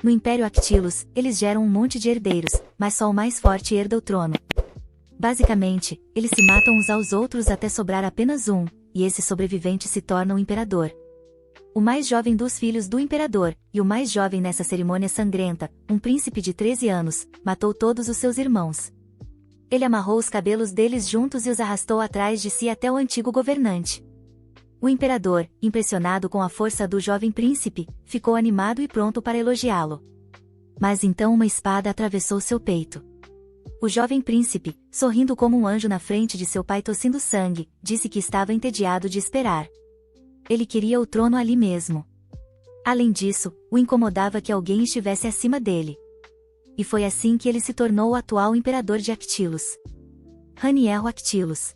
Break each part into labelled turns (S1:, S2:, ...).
S1: No Império Actilos, eles geram um monte de herdeiros, mas só o mais forte herda o trono. Basicamente, eles se matam uns aos outros até sobrar apenas um, e esse sobrevivente se torna o imperador. O mais jovem dos filhos do imperador, e o mais jovem nessa cerimônia sangrenta, um príncipe de 13 anos, matou todos os seus irmãos. Ele amarrou os cabelos deles juntos e os arrastou atrás de si até o antigo governante. O imperador, impressionado com a força do jovem príncipe, ficou animado e pronto para elogiá-lo. Mas então uma espada atravessou seu peito. O jovem príncipe, sorrindo como um anjo na frente de seu pai tossindo sangue, disse que estava entediado de esperar. Ele queria o trono ali mesmo. Além disso, o incomodava que alguém estivesse acima dele. E foi assim que ele se tornou o atual imperador de Actilos. Raniero Actilos.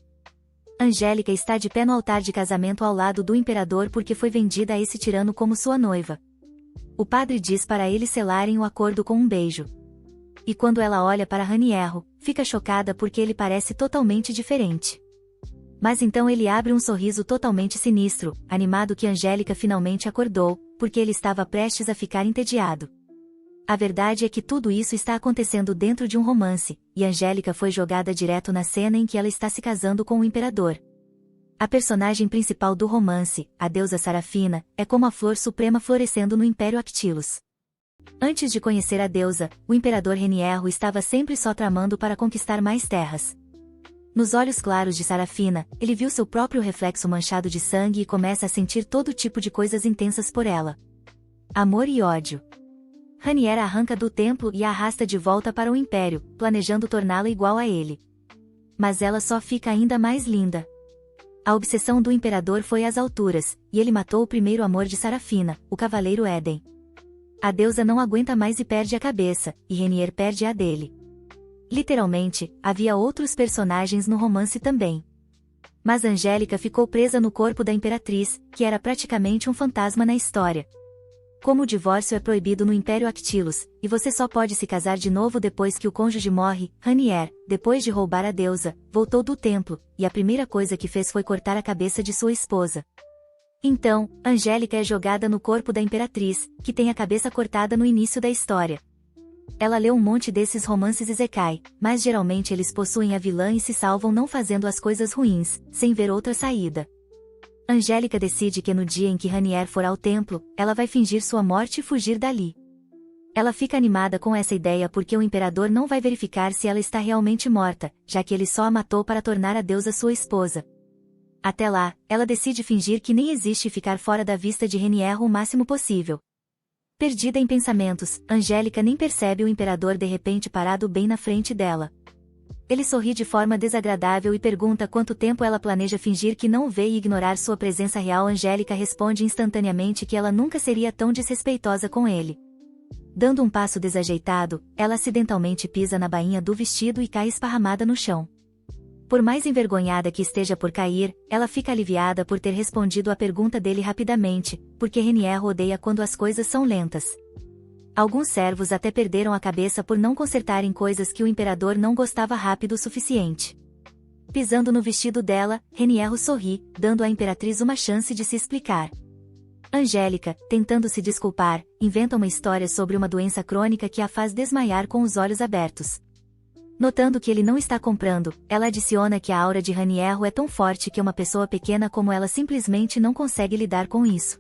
S1: Angélica está de pé no altar de casamento ao lado do imperador porque foi vendida a esse tirano como sua noiva. O padre diz para eles selarem o acordo com um beijo. E quando ela olha para Raniero, fica chocada porque ele parece totalmente diferente. Mas então ele abre um sorriso totalmente sinistro, animado que Angélica finalmente acordou, porque ele estava prestes a ficar entediado. A verdade é que tudo isso está acontecendo dentro de um romance, e Angélica foi jogada direto na cena em que ela está se casando com o imperador. A personagem principal do romance, a deusa Sarafina, é como a flor suprema florescendo no Império Actilos. Antes de conhecer a deusa, o imperador Raniero estava sempre só tramando para conquistar mais terras. Nos olhos claros de Sarafina, ele viu seu próprio reflexo manchado de sangue e começa a sentir todo tipo de coisas intensas por ela. Amor e ódio. Raniero arranca do templo e a arrasta de volta para o Império, planejando torná-la igual a ele. Mas ela só fica ainda mais linda. A obsessão do imperador foi às alturas, e ele matou o primeiro amor de Sarafina, o cavaleiro Éden. A deusa não aguenta mais e perde a cabeça, e Raniero perde a dele. Literalmente, havia outros personagens no romance também. Mas Angélica ficou presa no corpo da imperatriz, que era praticamente um fantasma na história. Como o divórcio é proibido no Império Actilos, e você só pode se casar de novo depois que o cônjuge morre, Raniero, depois de roubar a deusa, voltou do templo, e a primeira coisa que fez foi cortar a cabeça de sua esposa. Então, Angélica é jogada no corpo da imperatriz, que tem a cabeça cortada no início da história. Ela leu um monte desses romances isekai, mas geralmente eles possuem a vilã e se salvam não fazendo as coisas ruins, sem ver outra saída. Angélica decide que no dia em que Raniero for ao templo, ela vai fingir sua morte e fugir dali. Ela fica animada com essa ideia porque o imperador não vai verificar se ela está realmente morta, já que ele só a matou para tornar a deusa sua esposa. Até lá, ela decide fingir que nem existe e ficar fora da vista de Raniero o máximo possível. Perdida em pensamentos, Angélica nem percebe o imperador de repente parado bem na frente dela. Ele sorri de forma desagradável e pergunta quanto tempo ela planeja fingir que não o vê e ignorar sua presença real. Angélica responde instantaneamente que ela nunca seria tão desrespeitosa com ele. Dando um passo desajeitado, ela acidentalmente pisa na bainha do vestido e cai esparramada no chão. Por mais envergonhada que esteja por cair, ela fica aliviada por ter respondido à pergunta dele rapidamente, porque Raniero odeia quando as coisas são lentas. Alguns servos até perderam a cabeça por não consertarem coisas que o imperador não gostava rápido o suficiente. Pisando no vestido dela, Raniero sorri, dando à imperatriz uma chance de se explicar. Angélica, tentando se desculpar, inventa uma história sobre uma doença crônica que a faz desmaiar com os olhos abertos. Notando que ele não está comprando, ela adiciona que a aura de Raniero é tão forte que uma pessoa pequena como ela simplesmente não consegue lidar com isso.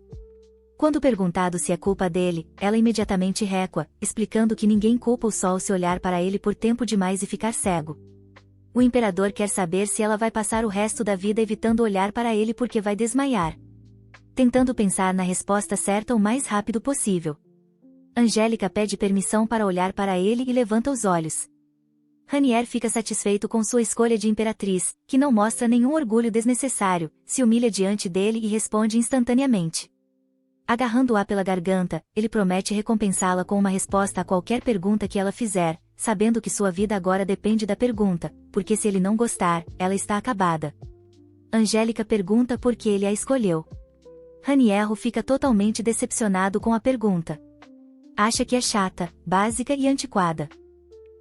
S1: Quando perguntado se é culpa dele, ela imediatamente recua, explicando que ninguém culpa o sol se olhar para ele por tempo demais e ficar cego. O imperador quer saber se ela vai passar o resto da vida evitando olhar para ele porque vai desmaiar. Tentando pensar na resposta certa o mais rápido possível. Angélica pede permissão para olhar para ele e levanta os olhos. Raniero fica satisfeito com sua escolha de imperatriz, que não mostra nenhum orgulho desnecessário, se humilha diante dele e responde instantaneamente. Agarrando-a pela garganta, ele promete recompensá-la com uma resposta a qualquer pergunta que ela fizer, sabendo que sua vida agora depende da pergunta, porque se ele não gostar, ela está acabada. Angélica pergunta por que ele a escolheu. Raniero fica totalmente decepcionado com a pergunta. Acha que é chata, básica e antiquada.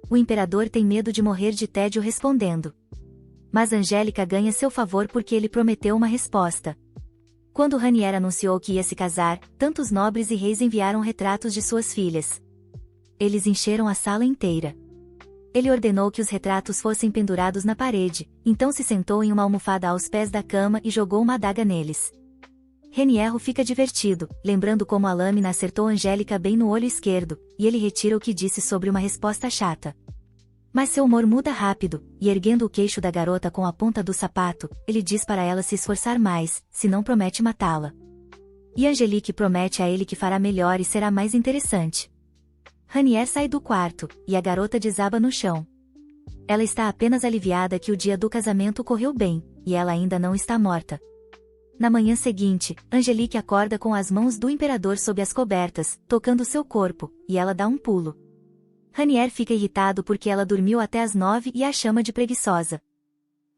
S1: O imperador tem medo de morrer de tédio respondendo. Mas Angélica ganha seu favor porque ele prometeu uma resposta. Quando Raniero anunciou que ia se casar, tantos nobres e reis enviaram retratos de suas filhas. Eles encheram a sala inteira. Ele ordenou que os retratos fossem pendurados na parede, então se sentou em uma almofada aos pés da cama e jogou uma adaga neles. Reniero fica divertido, lembrando como a lâmina acertou Angélica bem no olho esquerdo, e ele retira o que disse sobre uma resposta chata. Mas seu humor muda rápido, e erguendo o queixo da garota com a ponta do sapato, ele diz para ela se esforçar mais, senão promete matá-la. E Angelique promete a ele que fará melhor e será mais interessante. Ranier sai do quarto, e a garota desaba no chão. Ela está apenas aliviada que o dia do casamento correu bem, e ela ainda não está morta. Na manhã seguinte, Angelique acorda com as mãos do imperador sob as cobertas, tocando seu corpo, e ela dá um pulo. Ranier fica irritado porque ela dormiu até as 9 e a chama de preguiçosa.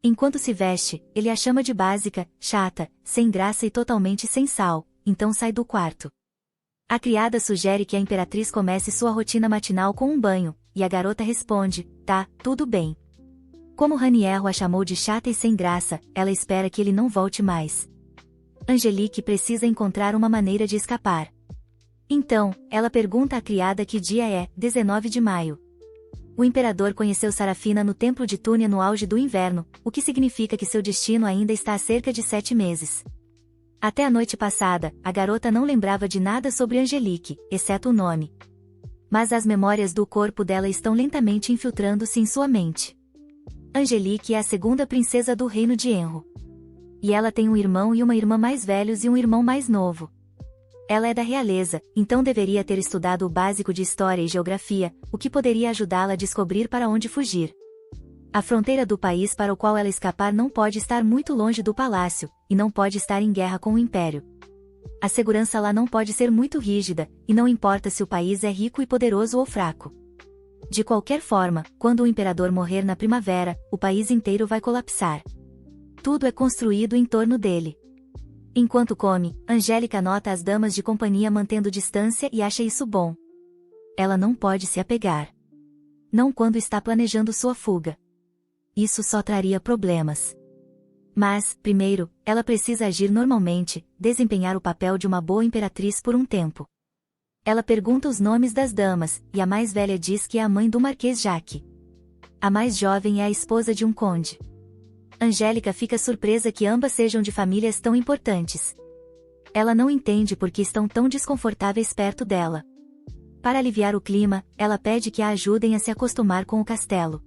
S1: Enquanto se veste, ele a chama de básica, chata, sem graça e totalmente sem sal, então sai do quarto. A criada sugere que a imperatriz comece sua rotina matinal com um banho, e a garota responde, tá, tudo bem. Como Ranier a chamou de chata e sem graça, ela espera que ele não volte mais. Angelique precisa encontrar uma maneira de escapar. Então, ela pergunta à criada que dia é, 19 de maio. O imperador conheceu Sarafina no templo de Túnia no auge do inverno, o que significa que seu destino ainda está há cerca de 7 meses. Até a noite passada, a garota não lembrava de nada sobre Angelique, exceto o nome. Mas as memórias do corpo dela estão lentamente infiltrando-se em sua mente. Angelique é a segunda princesa do reino de Enro. E ela tem um irmão e uma irmã mais velhos e um irmão mais novo. Ela é da realeza, então deveria ter estudado o básico de história e geografia, o que poderia ajudá-la a descobrir para onde fugir. A fronteira do país para o qual ela escapar não pode estar muito longe do palácio, e não pode estar em guerra com o império. A segurança lá não pode ser muito rígida, e não importa se o país é rico e poderoso ou fraco. De qualquer forma, quando o imperador morrer na primavera, o país inteiro vai colapsar. Tudo é construído em torno dele. Enquanto come, Angélica nota as damas de companhia mantendo distância e acha isso bom. Ela não pode se apegar. Não quando está planejando sua fuga. Isso só traria problemas. Mas, primeiro, ela precisa agir normalmente, desempenhar o papel de uma boa imperatriz por um tempo. Ela pergunta os nomes das damas, e a mais velha diz que é a mãe do Marquês Jacques. A mais jovem é a esposa de um conde. Angélica fica surpresa que ambas sejam de famílias tão importantes. Ela não entende por que estão tão desconfortáveis perto dela. Para aliviar o clima, ela pede que a ajudem a se acostumar com o castelo.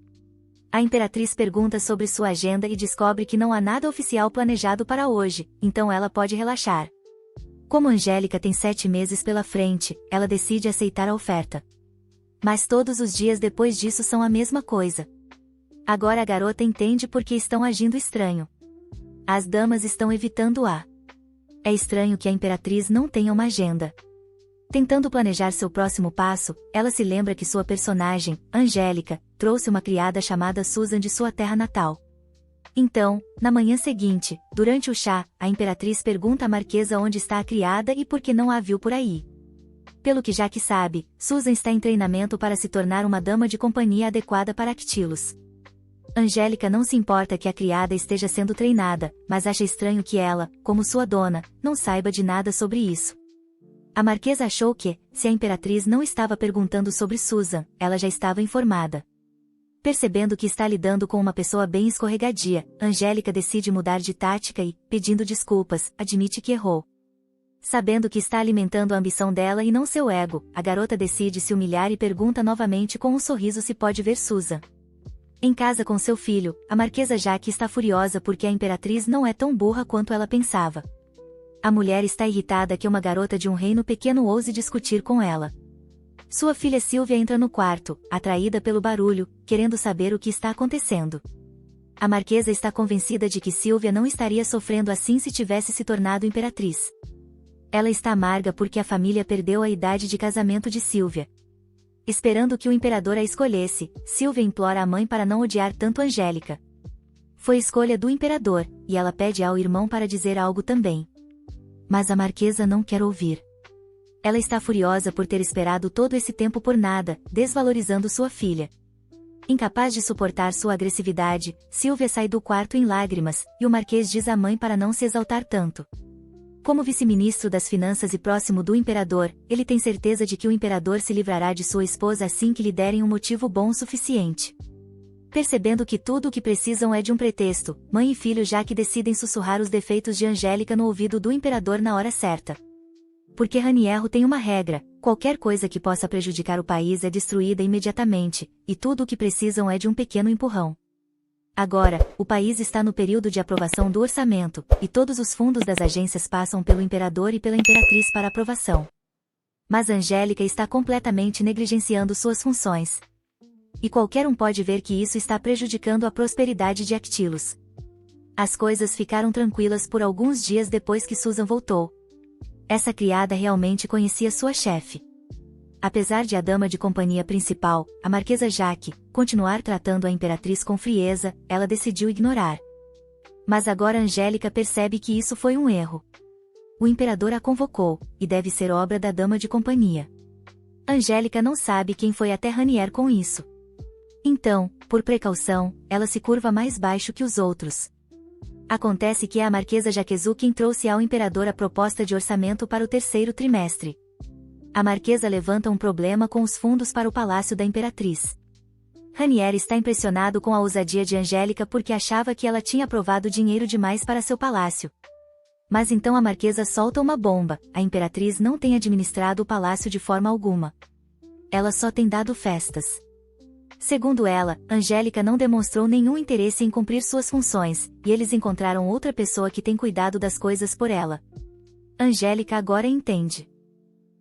S1: A imperatriz pergunta sobre sua agenda e descobre que não há nada oficial planejado para hoje, então ela pode relaxar. Como Angélica tem 7 meses pela frente, ela decide aceitar a oferta. Mas todos os dias depois disso são a mesma coisa. Agora a garota entende por que estão agindo estranho. As damas estão evitando-a. É estranho que a imperatriz não tenha uma agenda. Tentando planejar seu próximo passo, ela se lembra que sua personagem, Angélica, trouxe uma criada chamada Susan de sua terra natal. Então, na manhã seguinte, durante o chá, a imperatriz pergunta à marquesa onde está a criada e por que não a viu por aí. Pelo que Jacques sabe, Susan está em treinamento para se tornar uma dama de companhia adequada para Actilos. Angélica não se importa que a criada esteja sendo treinada, mas acha estranho que ela, como sua dona, não saiba de nada sobre isso. A marquesa achou que, se a imperatriz não estava perguntando sobre Susan, ela já estava informada. Percebendo que está lidando com uma pessoa bem escorregadia, Angélica decide mudar de tática e, pedindo desculpas, admite que errou. Sabendo que está alimentando a ambição dela e não seu ego, a garota decide se humilhar e pergunta novamente com um sorriso se pode ver Susan. Em casa com seu filho, a marquesa Jacques está furiosa porque a imperatriz não é tão burra quanto ela pensava. A mulher está irritada que uma garota de um reino pequeno ouse discutir com ela. Sua filha Silvia entra no quarto, atraída pelo barulho, querendo saber o que está acontecendo. A marquesa está convencida de que Silvia não estaria sofrendo assim se tivesse se tornado imperatriz. Ela está amarga porque a família perdeu a idade de casamento de Silvia. Esperando que o imperador a escolhesse, Silvia implora à mãe para não odiar tanto Angélica. Foi escolha do imperador, e ela pede ao irmão para dizer algo também. Mas a marquesa não quer ouvir. Ela está furiosa por ter esperado todo esse tempo por nada, desvalorizando sua filha. Incapaz de suportar sua agressividade, Silvia sai do quarto em lágrimas, e o marquês diz à mãe para não se exaltar tanto. Como vice-ministro das finanças e próximo do imperador, ele tem certeza de que o imperador se livrará de sua esposa assim que lhe derem um motivo bom o suficiente. Percebendo que tudo o que precisam é de um pretexto, mãe e filho já que decidem sussurrar os defeitos de Angélica no ouvido do imperador na hora certa. Porque Raniero tem uma regra: qualquer coisa que possa prejudicar o país é destruída imediatamente, e tudo o que precisam é de um pequeno empurrão. Agora, o país está no período de aprovação do orçamento, e todos os fundos das agências passam pelo imperador e pela imperatriz para aprovação. Mas Angélica está completamente negligenciando suas funções. E qualquer um pode ver que isso está prejudicando a prosperidade de Actilos. As coisas ficaram tranquilas por alguns dias depois que Susan voltou. Essa criada realmente conhecia sua chefe. Apesar de a dama de companhia principal, a Marquesa Jaque, continuar tratando a imperatriz com frieza, ela decidiu ignorar. Mas agora Angélica percebe que isso foi um erro. O imperador a convocou, e deve ser obra da dama de companhia. Angélica não sabe quem foi até Raniero com isso. Então, por precaução, ela se curva mais baixo que os outros. Acontece que é a Marquesa Jaquezu quem trouxe ao imperador a proposta de orçamento para o terceiro trimestre. A Marquesa levanta um problema com os fundos para o palácio da imperatriz. Raniero está impressionado com a ousadia de Angélica porque achava que ela tinha aprovado dinheiro demais para seu palácio. Mas então a Marquesa solta uma bomba: a imperatriz não tem administrado o palácio de forma alguma. Ela só tem dado festas. Segundo ela, Angélica não demonstrou nenhum interesse em cumprir suas funções, e eles encontraram outra pessoa que tem cuidado das coisas por ela. Angélica agora entende.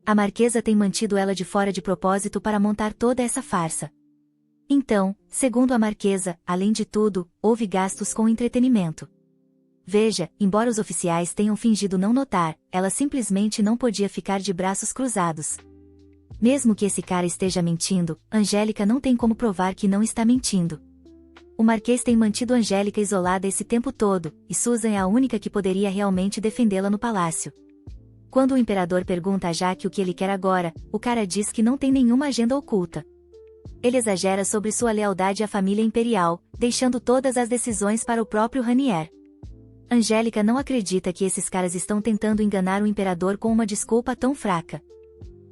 S1: A Marquesa tem mantido ela de fora de propósito para montar toda essa farsa. Então, segundo a Marquesa, além de tudo, houve gastos com entretenimento. Veja, embora os oficiais tenham fingido não notar, ela simplesmente não podia ficar de braços cruzados. Mesmo que esse cara esteja mentindo, Angélica não tem como provar que não está mentindo. O Marquês tem mantido Angélica isolada esse tempo todo, e Susan é a única que poderia realmente defendê-la no palácio. Quando o imperador pergunta a Jaque o que ele quer agora, o cara diz que não tem nenhuma agenda oculta. Ele exagera sobre sua lealdade à família imperial, deixando todas as decisões para o próprio Raniero. Angélica não acredita que esses caras estão tentando enganar o imperador com uma desculpa tão fraca.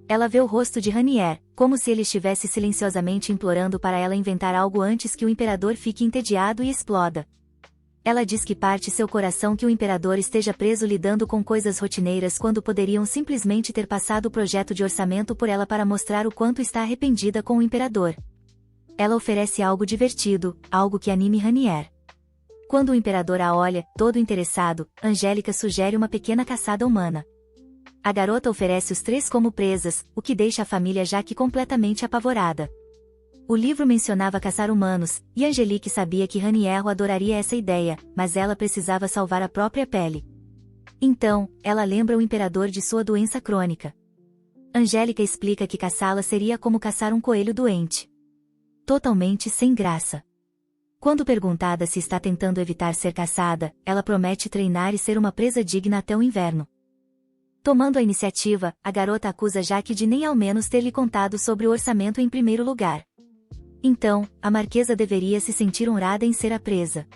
S1: Ela vê o rosto de Raniero, como se ele estivesse silenciosamente implorando para ela inventar algo antes que o imperador fique entediado e exploda. Ela diz que parte seu coração que o imperador esteja preso lidando com coisas rotineiras quando poderiam simplesmente ter passado o projeto de orçamento por ela para mostrar o quanto está arrependida com o imperador. Ela oferece algo divertido, algo que anime Raniero. Quando o imperador a olha, todo interessado, Angélica sugere uma pequena caçada humana. A garota oferece os 3 como presas, o que deixa a família Jaque completamente apavorada. O livro mencionava caçar humanos, e Angelique sabia que Raniero adoraria essa ideia, mas ela precisava salvar a própria pele. Então, ela lembra o imperador de sua doença crônica. Angélica explica que caçá-la seria como caçar um coelho doente. Totalmente sem graça. Quando perguntada se está tentando evitar ser caçada, ela promete treinar e ser uma presa digna até o inverno. Tomando a iniciativa, a garota acusa Jaque de nem ao menos ter lhe contado sobre o orçamento em primeiro lugar. Então, a Marquesa deveria se sentir honrada em ser a presa.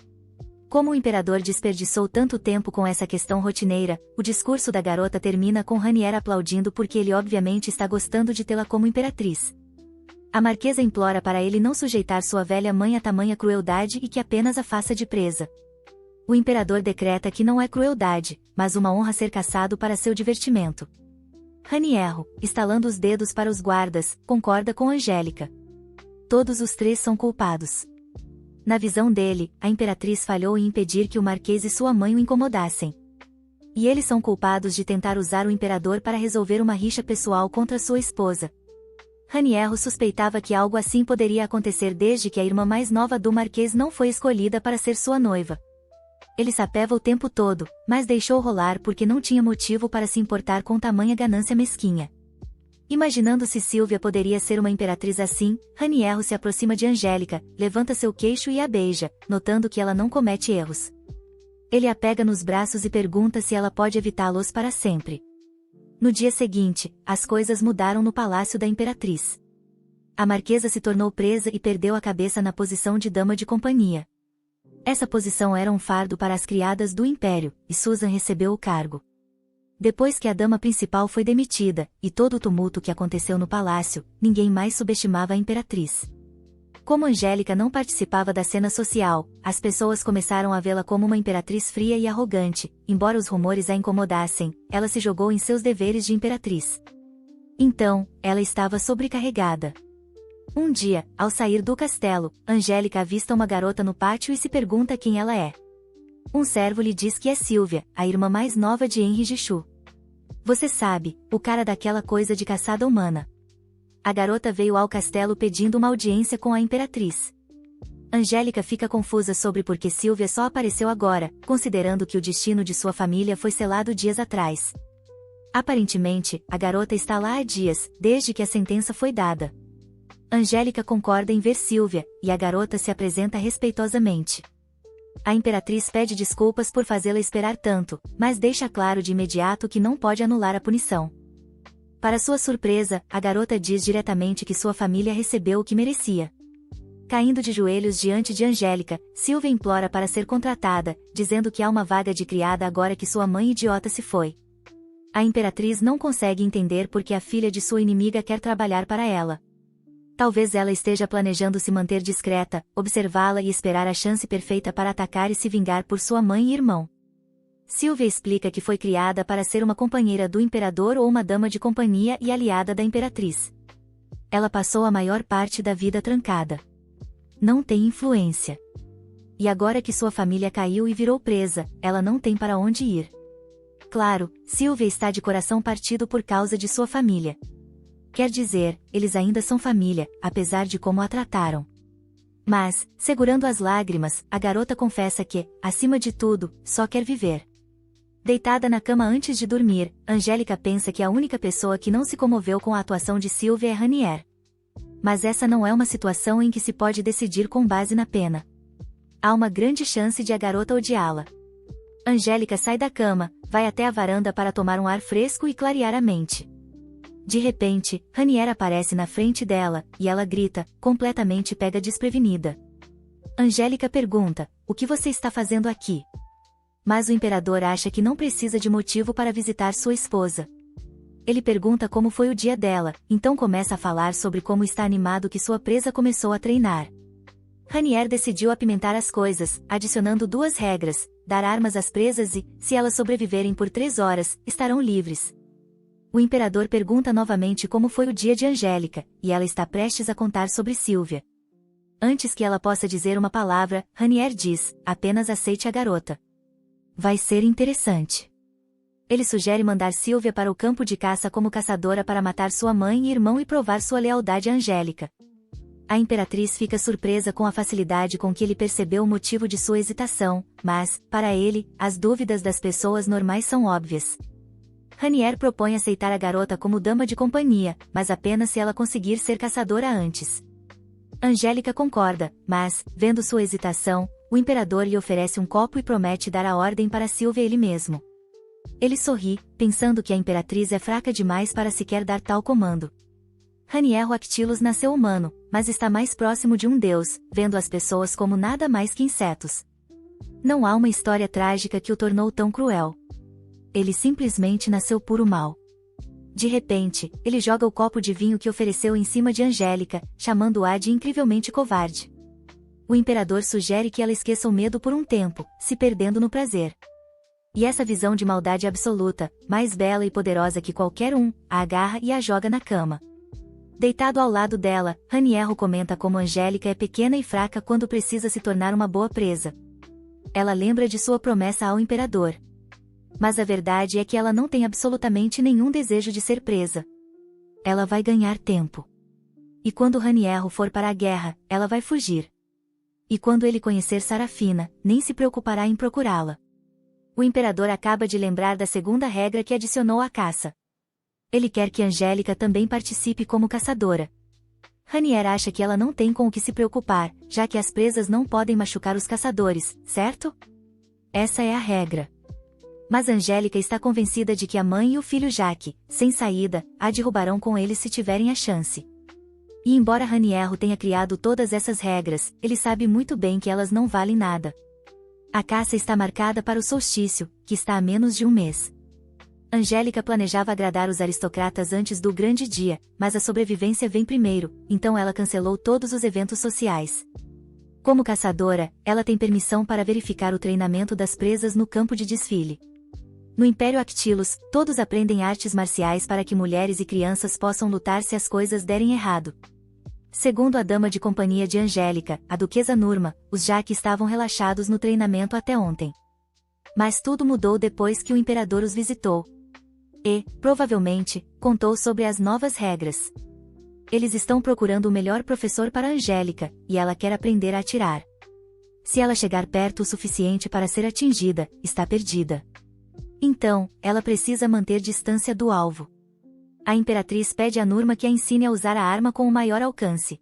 S1: Como o imperador desperdiçou tanto tempo com essa questão rotineira, o discurso da garota termina com Raniero aplaudindo porque ele obviamente está gostando de tê-la como imperatriz. A Marquesa implora para ele não sujeitar sua velha mãe a tamanha crueldade e que apenas a faça de presa. O imperador decreta que não é crueldade, mas uma honra ser caçado para seu divertimento. Raniero, estalando os dedos para os guardas, concorda com Angélica. Todos os 3 são culpados. Na visão dele, a imperatriz falhou em impedir que o Marquês e sua mãe o incomodassem. E eles são culpados de tentar usar o imperador para resolver uma rixa pessoal contra sua esposa. Raniero suspeitava que algo assim poderia acontecer desde que a irmã mais nova do Marquês não foi escolhida para ser sua noiva. Ele sapeva o tempo todo, mas deixou rolar porque não tinha motivo para se importar com tamanha ganância mesquinha. Imaginando se Silvia poderia ser uma imperatriz assim, Raniero se aproxima de Angélica, levanta seu queixo e a beija, notando que ela não comete erros. Ele a pega nos braços e pergunta se ela pode evitá-los para sempre. No dia seguinte, as coisas mudaram no palácio da imperatriz. A Marquesa se tornou presa e perdeu a cabeça na posição de dama de companhia. Essa posição era um fardo para as criadas do império, e Susan recebeu o cargo. Depois que a dama principal foi demitida, e todo o tumulto que aconteceu no palácio, ninguém mais subestimava a imperatriz. Como Angélica não participava da cena social, as pessoas começaram a vê-la como uma imperatriz fria e arrogante. Embora os rumores a incomodassem, ela se jogou em seus deveres de imperatriz. Então, ela estava sobrecarregada. Um dia, ao sair do castelo, Angélica avista uma garota no pátio e se pergunta quem ela é. Um servo lhe diz que é Silvia, a irmã mais nova de Henri Gichu. Você sabe, o cara daquela coisa de caçada humana. A garota veio ao castelo pedindo uma audiência com a imperatriz. Angélica fica confusa sobre por que Silvia só apareceu agora, considerando que o destino de sua família foi selado dias atrás. Aparentemente, a garota está lá há dias, desde que a sentença foi dada. Angélica concorda em ver Silvia, e a garota se apresenta respeitosamente. A imperatriz pede desculpas por fazê-la esperar tanto, mas deixa claro de imediato que não pode anular a punição. Para sua surpresa, a garota diz diretamente que sua família recebeu o que merecia. Caindo de joelhos diante de Angélica, Silvia implora para ser contratada, dizendo que há uma vaga de criada agora que sua mãe idiota se foi. A imperatriz não consegue entender por que a filha de sua inimiga quer trabalhar para ela. Talvez ela esteja planejando se manter discreta, observá-la e esperar a chance perfeita para atacar e se vingar por sua mãe e irmão. Silvia explica que foi criada para ser uma companheira do imperador ou uma dama de companhia e aliada da imperatriz. Ela passou a maior parte da vida trancada. Não tem influência. E agora que sua família caiu e virou presa, ela não tem para onde ir. Claro, Silvia está de coração partido por causa de sua família. Quer dizer, eles ainda são família, apesar de como a trataram. Mas, segurando as lágrimas, a garota confessa que, acima de tudo, só quer viver. Deitada na cama antes de dormir, Angélica pensa que a única pessoa que não se comoveu com a atuação de Silvia é Ranier. Mas essa não é uma situação em que se pode decidir com base na pena. Há uma grande chance de a garota odiá-la. Angélica sai da cama, vai até a varanda para tomar um ar fresco e clarear a mente. De repente, Ranier aparece na frente dela, e ela grita, completamente pega desprevenida. Angélica pergunta, o que você está fazendo aqui? Mas o imperador acha que não precisa de motivo para visitar sua esposa. Ele pergunta como foi o dia dela, então começa a falar sobre como está animado que sua presa começou a treinar. Ranier decidiu apimentar as coisas, adicionando 2 regras, dar armas às presas e, se elas sobreviverem por 3 horas, estarão livres. O imperador pergunta novamente como foi o dia de Angélica, e ela está prestes a contar sobre Silvia. Antes que ela possa dizer uma palavra, Ranier diz, apenas aceite a garota. Vai ser interessante. Ele sugere mandar Silvia para o campo de caça como caçadora para matar sua mãe e irmão e provar sua lealdade a Angélica. A imperatriz fica surpresa com a facilidade com que ele percebeu o motivo de sua hesitação, mas, para ele, as dúvidas das pessoas normais são óbvias. Ranier propõe aceitar a garota como dama de companhia, mas apenas se ela conseguir ser caçadora antes. Angélica concorda, mas, vendo sua hesitação, o imperador lhe oferece um copo e promete dar a ordem para Silvia ele mesmo. Ele sorri, pensando que a imperatriz é fraca demais para sequer dar tal comando. Ranier Actilus nasceu humano, mas está mais próximo de um deus, vendo as pessoas como nada mais que insetos. Não há uma história trágica que o tornou tão cruel. Ele simplesmente nasceu puro mal. De repente, ele joga o copo de vinho que ofereceu em cima de Angélica, chamando-a de incrivelmente covarde. O imperador sugere que ela esqueça o medo por um tempo, se perdendo no prazer. E essa visão de maldade absoluta, mais bela e poderosa que qualquer um, a agarra e a joga na cama. Deitado ao lado dela, Ranier comenta como Angélica é pequena e fraca quando precisa se tornar uma boa presa. Ela lembra de sua promessa ao imperador. Mas a verdade é que ela não tem absolutamente nenhum desejo de ser presa. Ela vai ganhar tempo. E quando Ranier for para a guerra, ela vai fugir. E quando ele conhecer Sarafina, nem se preocupará em procurá-la. O imperador acaba de lembrar da segunda regra que adicionou à caça. Ele quer que Angélica também participe como caçadora. Ranier acha que ela não tem com o que se preocupar, já que as presas não podem machucar os caçadores, certo? Essa é a regra. Mas Angélica está convencida de que a mãe e o filho Jacques, sem saída, a derrubarão com eles se tiverem a chance. E embora Ranier tenha criado todas essas regras, ele sabe muito bem que elas não valem nada. A caça está marcada para o solstício, que está a menos de um mês. Angélica planejava agradar os aristocratas antes do grande dia, mas a sobrevivência vem primeiro, então ela cancelou todos os eventos sociais. Como caçadora, ela tem permissão para verificar o treinamento das presas no campo de desfile. No Império Actilos, todos aprendem artes marciais para que mulheres e crianças possam lutar se as coisas derem errado. Segundo a dama de companhia de Angélica, a duquesa Nurma, os Jaque estavam relaxados no treinamento até ontem. Mas tudo mudou depois que o imperador os visitou. E, provavelmente, contou sobre as novas regras. Eles estão procurando o melhor professor para Angélica, e ela quer aprender a atirar. Se ela chegar perto o suficiente para ser atingida, está perdida. Então, ela precisa manter distância do alvo. A imperatriz pede a Nurma que a ensine a usar a arma com o maior alcance.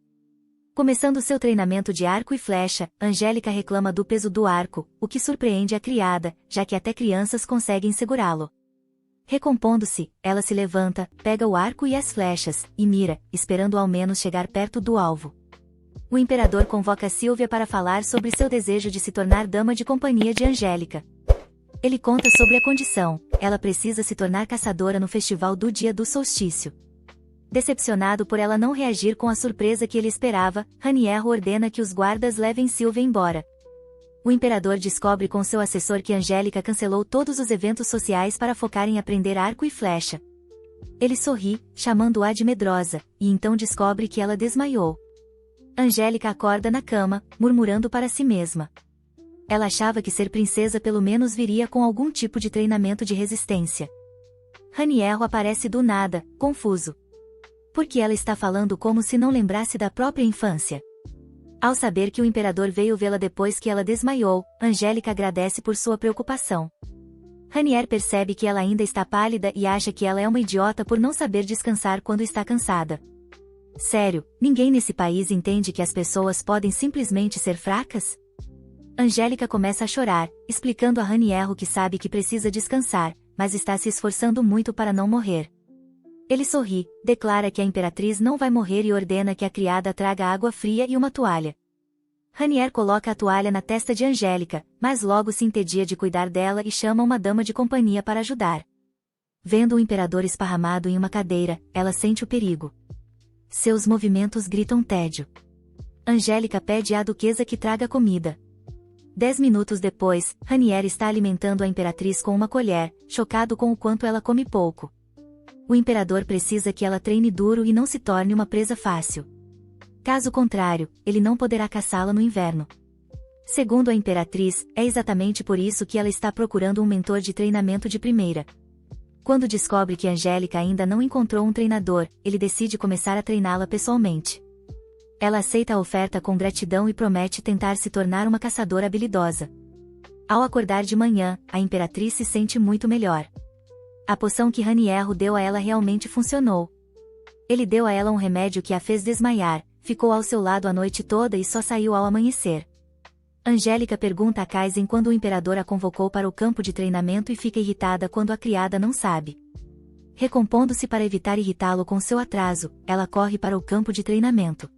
S1: Começando seu treinamento de arco e flecha, Angélica reclama do peso do arco, o que surpreende a criada, já que até crianças conseguem segurá-lo. Recompondo-se, ela se levanta, pega o arco e as flechas, e mira, esperando ao menos chegar perto do alvo. O imperador convoca Sílvia para falar sobre seu desejo de se tornar dama de companhia de Angélica. Ele conta sobre a condição: ela precisa se tornar caçadora no festival do dia do solstício. Decepcionado por ela não reagir com a surpresa que ele esperava, Raniero ordena que os guardas levem Sílvia embora. O imperador descobre com seu assessor que Angélica cancelou todos os eventos sociais para focar em aprender arco e flecha. Ele sorri, chamando-a de medrosa, e então descobre que ela desmaiou. Angélica acorda na cama, murmurando para si mesma. Ela achava que ser princesa pelo menos viria com algum tipo de treinamento de resistência. Raniero aparece do nada, confuso. Por que ela está falando como se não lembrasse da própria infância? Ao saber que o imperador veio vê-la depois que ela desmaiou, Angélica agradece por sua preocupação. Raniero percebe que ela ainda está pálida e acha que ela é uma idiota por não saber descansar quando está cansada. Sério, ninguém nesse país entende que as pessoas podem simplesmente ser fracas? Angélica começa a chorar, explicando a Raniero que sabe que precisa descansar, mas está se esforçando muito para não morrer. Ele sorri, declara que a imperatriz não vai morrer e ordena que a criada traga água fria e uma toalha. Raniero coloca a toalha na testa de Angélica, mas logo se entedia de cuidar dela e chama uma dama de companhia para ajudar. Vendo o imperador esparramado em uma cadeira, ela sente o perigo. Seus movimentos gritam tédio. Angélica pede à duquesa que traga comida. 10 minutos depois, Raniero está alimentando a imperatriz com uma colher, chocado com o quanto ela come pouco. O imperador precisa que ela treine duro e não se torne uma presa fácil. Caso contrário, ele não poderá caçá-la no inverno. Segundo a imperatriz, é exatamente por isso que ela está procurando um mentor de treinamento de primeira. Quando descobre que Angélica ainda não encontrou um treinador, ele decide começar a treiná-la pessoalmente. Ela aceita a oferta com gratidão e promete tentar se tornar uma caçadora habilidosa. Ao acordar de manhã, a imperatriz se sente muito melhor. A poção que Raniero deu a ela realmente funcionou. Ele deu a ela um remédio que a fez desmaiar, ficou ao seu lado a noite toda e só saiu ao amanhecer. Angélica pergunta a Kaisen quando o imperador a convocou para o campo de treinamento e fica irritada quando a criada não sabe. Recompondo-se para evitar irritá-lo com seu atraso, ela corre para o campo de treinamento.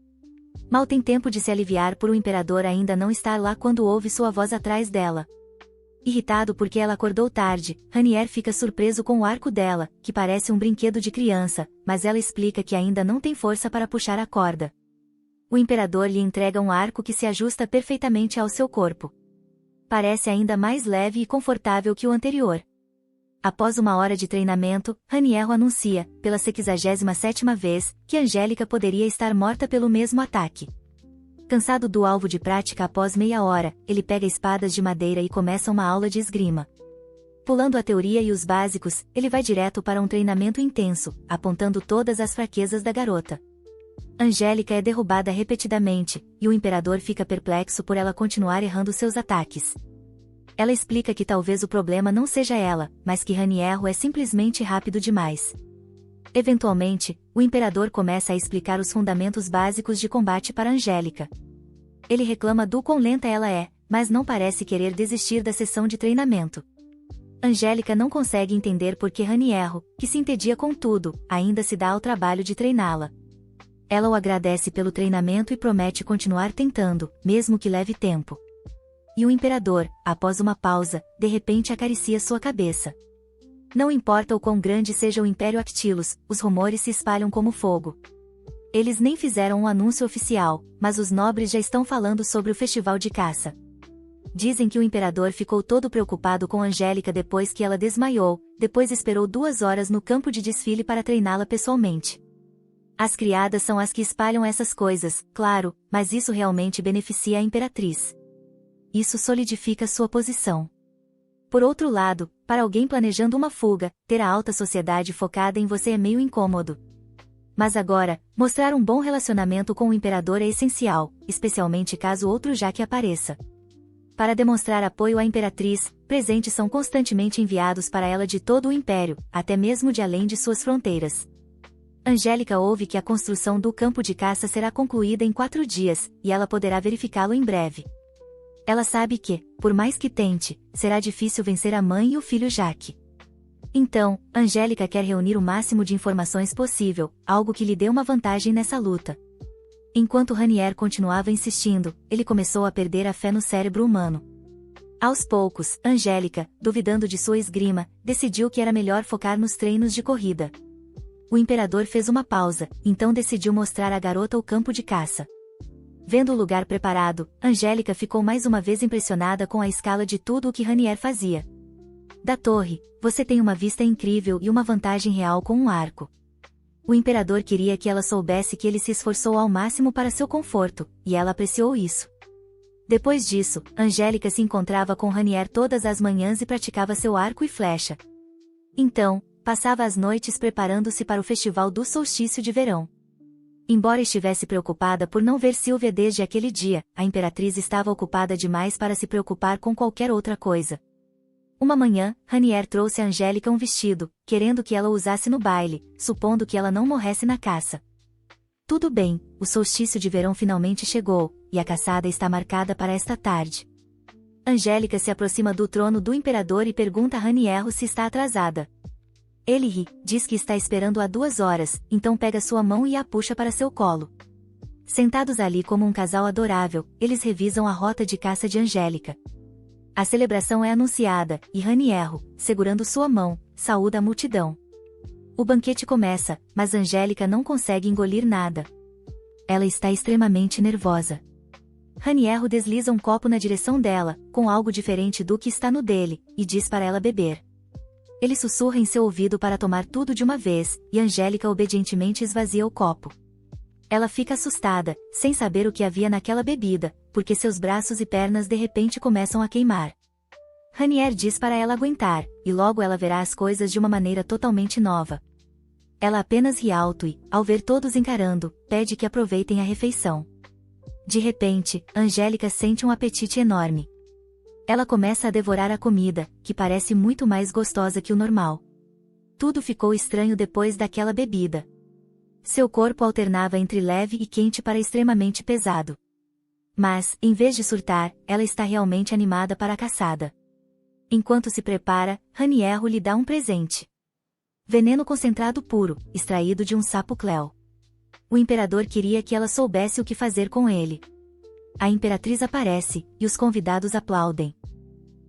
S1: Mal tem tempo de se aliviar por o imperador ainda não estar lá quando ouve sua voz atrás dela. Irritado porque ela acordou tarde, Raniero fica surpreso com o arco dela, que parece um brinquedo de criança, mas ela explica que ainda não tem força para puxar a corda. O imperador lhe entrega um arco que se ajusta perfeitamente ao seu corpo. Parece ainda mais leve e confortável que o anterior. Após uma hora de treinamento, Raniero anuncia, pela 67ª vez, que Angélica poderia estar morta pelo mesmo ataque. Cansado do alvo de prática após meia hora, ele pega espadas de madeira e começa uma aula de esgrima. Pulando a teoria e os básicos, ele vai direto para um treinamento intenso, apontando todas as fraquezas da garota. Angélica é derrubada repetidamente, e o imperador fica perplexo por ela continuar errando seus ataques. Ela explica que talvez o problema não seja ela, mas que Raniero é simplesmente rápido demais. Eventualmente, o imperador começa a explicar os fundamentos básicos de combate para Angélica. Ele reclama do quão lenta ela é, mas não parece querer desistir da sessão de treinamento. Angélica não consegue entender por que Raniero, que se entendia com tudo, ainda se dá ao trabalho de treiná-la. Ela o agradece pelo treinamento e promete continuar tentando, mesmo que leve tempo. E o imperador, após uma pausa, de repente acaricia sua cabeça. Não importa o quão grande seja o Império Actilos, os rumores se espalham como fogo. Eles nem fizeram um anúncio oficial, mas os nobres já estão falando sobre o festival de caça. Dizem que o imperador ficou todo preocupado com Angélica depois que ela desmaiou, depois esperou 2 horas no campo de desfile para treiná-la pessoalmente. As criadas são as que espalham essas coisas, claro, mas isso realmente beneficia a imperatriz. Isso solidifica sua posição. Por outro lado, para alguém planejando uma fuga, ter a alta sociedade focada em você é meio incômodo. Mas agora, mostrar um bom relacionamento com o imperador é essencial, especialmente caso outro Jaque apareça. Para demonstrar apoio à imperatriz, presentes são constantemente enviados para ela de todo o império, até mesmo de além de suas fronteiras. Angélica ouve que a construção do campo de caça será concluída em 4 dias, e ela poderá verificá-lo em breve. Ela sabe que, por mais que tente, será difícil vencer a mãe e o filho Jaque. Então, Angélica quer reunir o máximo de informações possível, algo que lhe dê uma vantagem nessa luta. Enquanto Ranier continuava insistindo, ele começou a perder a fé no cérebro humano. Aos poucos, Angélica, duvidando de sua esgrima, decidiu que era melhor focar nos treinos de corrida. O imperador fez uma pausa, então decidiu mostrar à garota o campo de caça. Vendo o lugar preparado, Angélica ficou mais uma vez impressionada com a escala de tudo o que Ranier fazia. Da torre, você tem uma vista incrível e uma vantagem real com um arco. O imperador queria que ela soubesse que ele se esforçou ao máximo para seu conforto, e ela apreciou isso. Depois disso, Angélica se encontrava com Ranier todas as manhãs e praticava seu arco e flecha. Então, passava as noites preparando-se para o festival do solstício de verão. Embora estivesse preocupada por não ver Sylvia desde aquele dia, a imperatriz estava ocupada demais para se preocupar com qualquer outra coisa. Uma manhã, Ranier trouxe a Angélica um vestido, querendo que ela o usasse no baile, supondo que ela não morresse na caça. Tudo bem, o solstício de verão finalmente chegou, e a caçada está marcada para esta tarde. Angélica se aproxima do trono do imperador e pergunta a Ranier se está atrasada. Ele ri, diz que está esperando há 2 horas, então pega sua mão e a puxa para seu colo. Sentados ali como um casal adorável, eles revisam a rota de caça de Angélica. A celebração é anunciada, e Ranier, segurando sua mão, saúda a multidão. O banquete começa, mas Angélica não consegue engolir nada. Ela está extremamente nervosa. Ranier desliza um copo na direção dela, com algo diferente do que está no dele, e diz para ela beber. Ele sussurra em seu ouvido para tomar tudo de uma vez, e Angélica obedientemente esvazia o copo. Ela fica assustada, sem saber o que havia naquela bebida, porque seus braços e pernas de repente começam a queimar. Ranier diz para ela aguentar, e logo ela verá as coisas de uma maneira totalmente nova. Ela apenas ri alto e, ao ver todos encarando, pede que aproveitem a refeição. De repente, Angélica sente um apetite enorme. Ela começa a devorar a comida, que parece muito mais gostosa que o normal. Tudo ficou estranho depois daquela bebida. Seu corpo alternava entre leve e quente para extremamente pesado. Mas, em vez de surtar, ela está realmente animada para a caçada. Enquanto se prepara, Ranier lhe dá um presente. Veneno concentrado puro, extraído de um sapo Cleo. O imperador queria que ela soubesse o que fazer com ele. A imperatriz aparece, e os convidados aplaudem.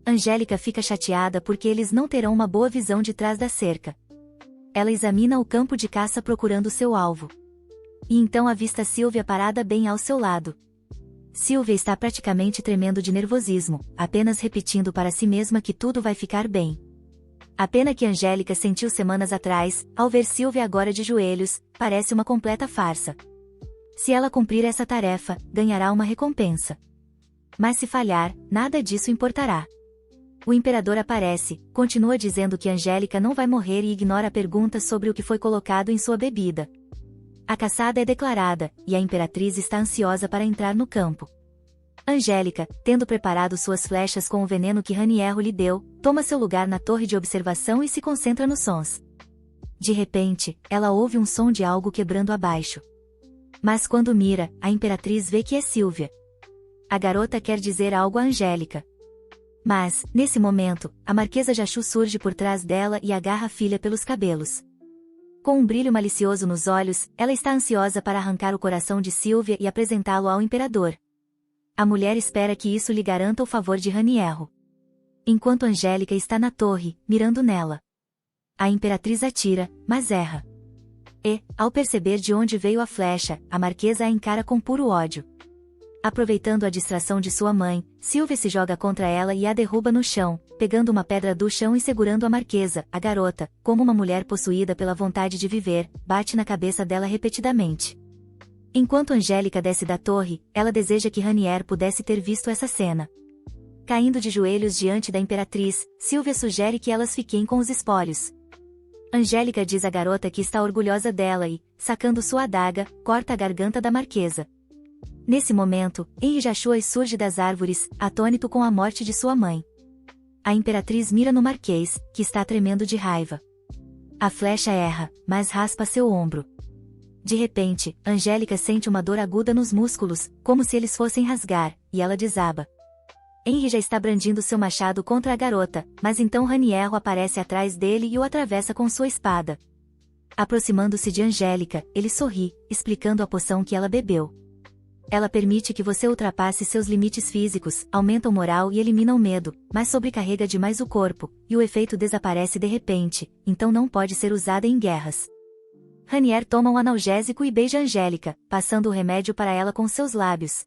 S1: Angélica fica chateada porque eles não terão uma boa visão de trás da cerca. Ela examina o campo de caça procurando seu alvo. E então avista Sylvia parada bem ao seu lado. Sylvia está praticamente tremendo de nervosismo, apenas repetindo para si mesma que tudo vai ficar bem. A pena que Angélica sentiu semanas atrás, ao ver Sylvia agora de joelhos, parece uma completa farsa. Se ela cumprir essa tarefa, ganhará uma recompensa. Mas se falhar, nada disso importará. O imperador aparece, continua dizendo que Angélica não vai morrer e ignora a pergunta sobre o que foi colocado em sua bebida. A caçada é declarada, e a imperatriz está ansiosa para entrar no campo. Angélica, tendo preparado suas flechas com o veneno que Ranier lhe deu, toma seu lugar na torre de observação e se concentra nos sons. De repente, ela ouve um som de algo quebrando abaixo. Mas quando mira, a imperatriz vê que é Sylvia. A garota quer dizer algo a Angélica. Mas, nesse momento, a Marquesa Jachu surge por trás dela e agarra a filha pelos cabelos. Com um brilho malicioso nos olhos, ela está ansiosa para arrancar o coração de Sylvia e apresentá-lo ao imperador. A mulher espera que isso lhe garanta o favor de Ranier. Enquanto Angélica está na torre, mirando nela. A imperatriz atira, mas erra. E, ao perceber de onde veio a flecha, a marquesa a encara com puro ódio. Aproveitando a distração de sua mãe, Sylvia se joga contra ela e a derruba no chão, pegando uma pedra do chão e segurando a marquesa. A garota, como uma mulher possuída pela vontade de viver, bate na cabeça dela repetidamente. Enquanto Angélica desce da torre, ela deseja que Ranier pudesse ter visto essa cena. Caindo de joelhos diante da imperatriz, Sylvia sugere que elas fiquem com os espólios. Angélica diz à garota que está orgulhosa dela e, sacando sua adaga, corta a garganta da marquesa. Nesse momento, Henri Jachois surge das árvores, atônito com a morte de sua mãe. A imperatriz mira no marquês, que está tremendo de raiva. A flecha erra, mas raspa seu ombro. De repente, Angélica sente uma dor aguda nos músculos, como se eles fossem rasgar, e ela desaba. Henri já está brandindo seu machado contra a garota, mas então Raniero aparece atrás dele e o atravessa com sua espada. Aproximando-se de Angélica, ele sorri, explicando a poção que ela bebeu. Ela permite que você ultrapasse seus limites físicos, aumenta o moral e elimina o medo, mas sobrecarrega demais o corpo, e o efeito desaparece de repente, então não pode ser usada em guerras. Ranier toma um analgésico e beija Angélica, passando o remédio para ela com seus lábios.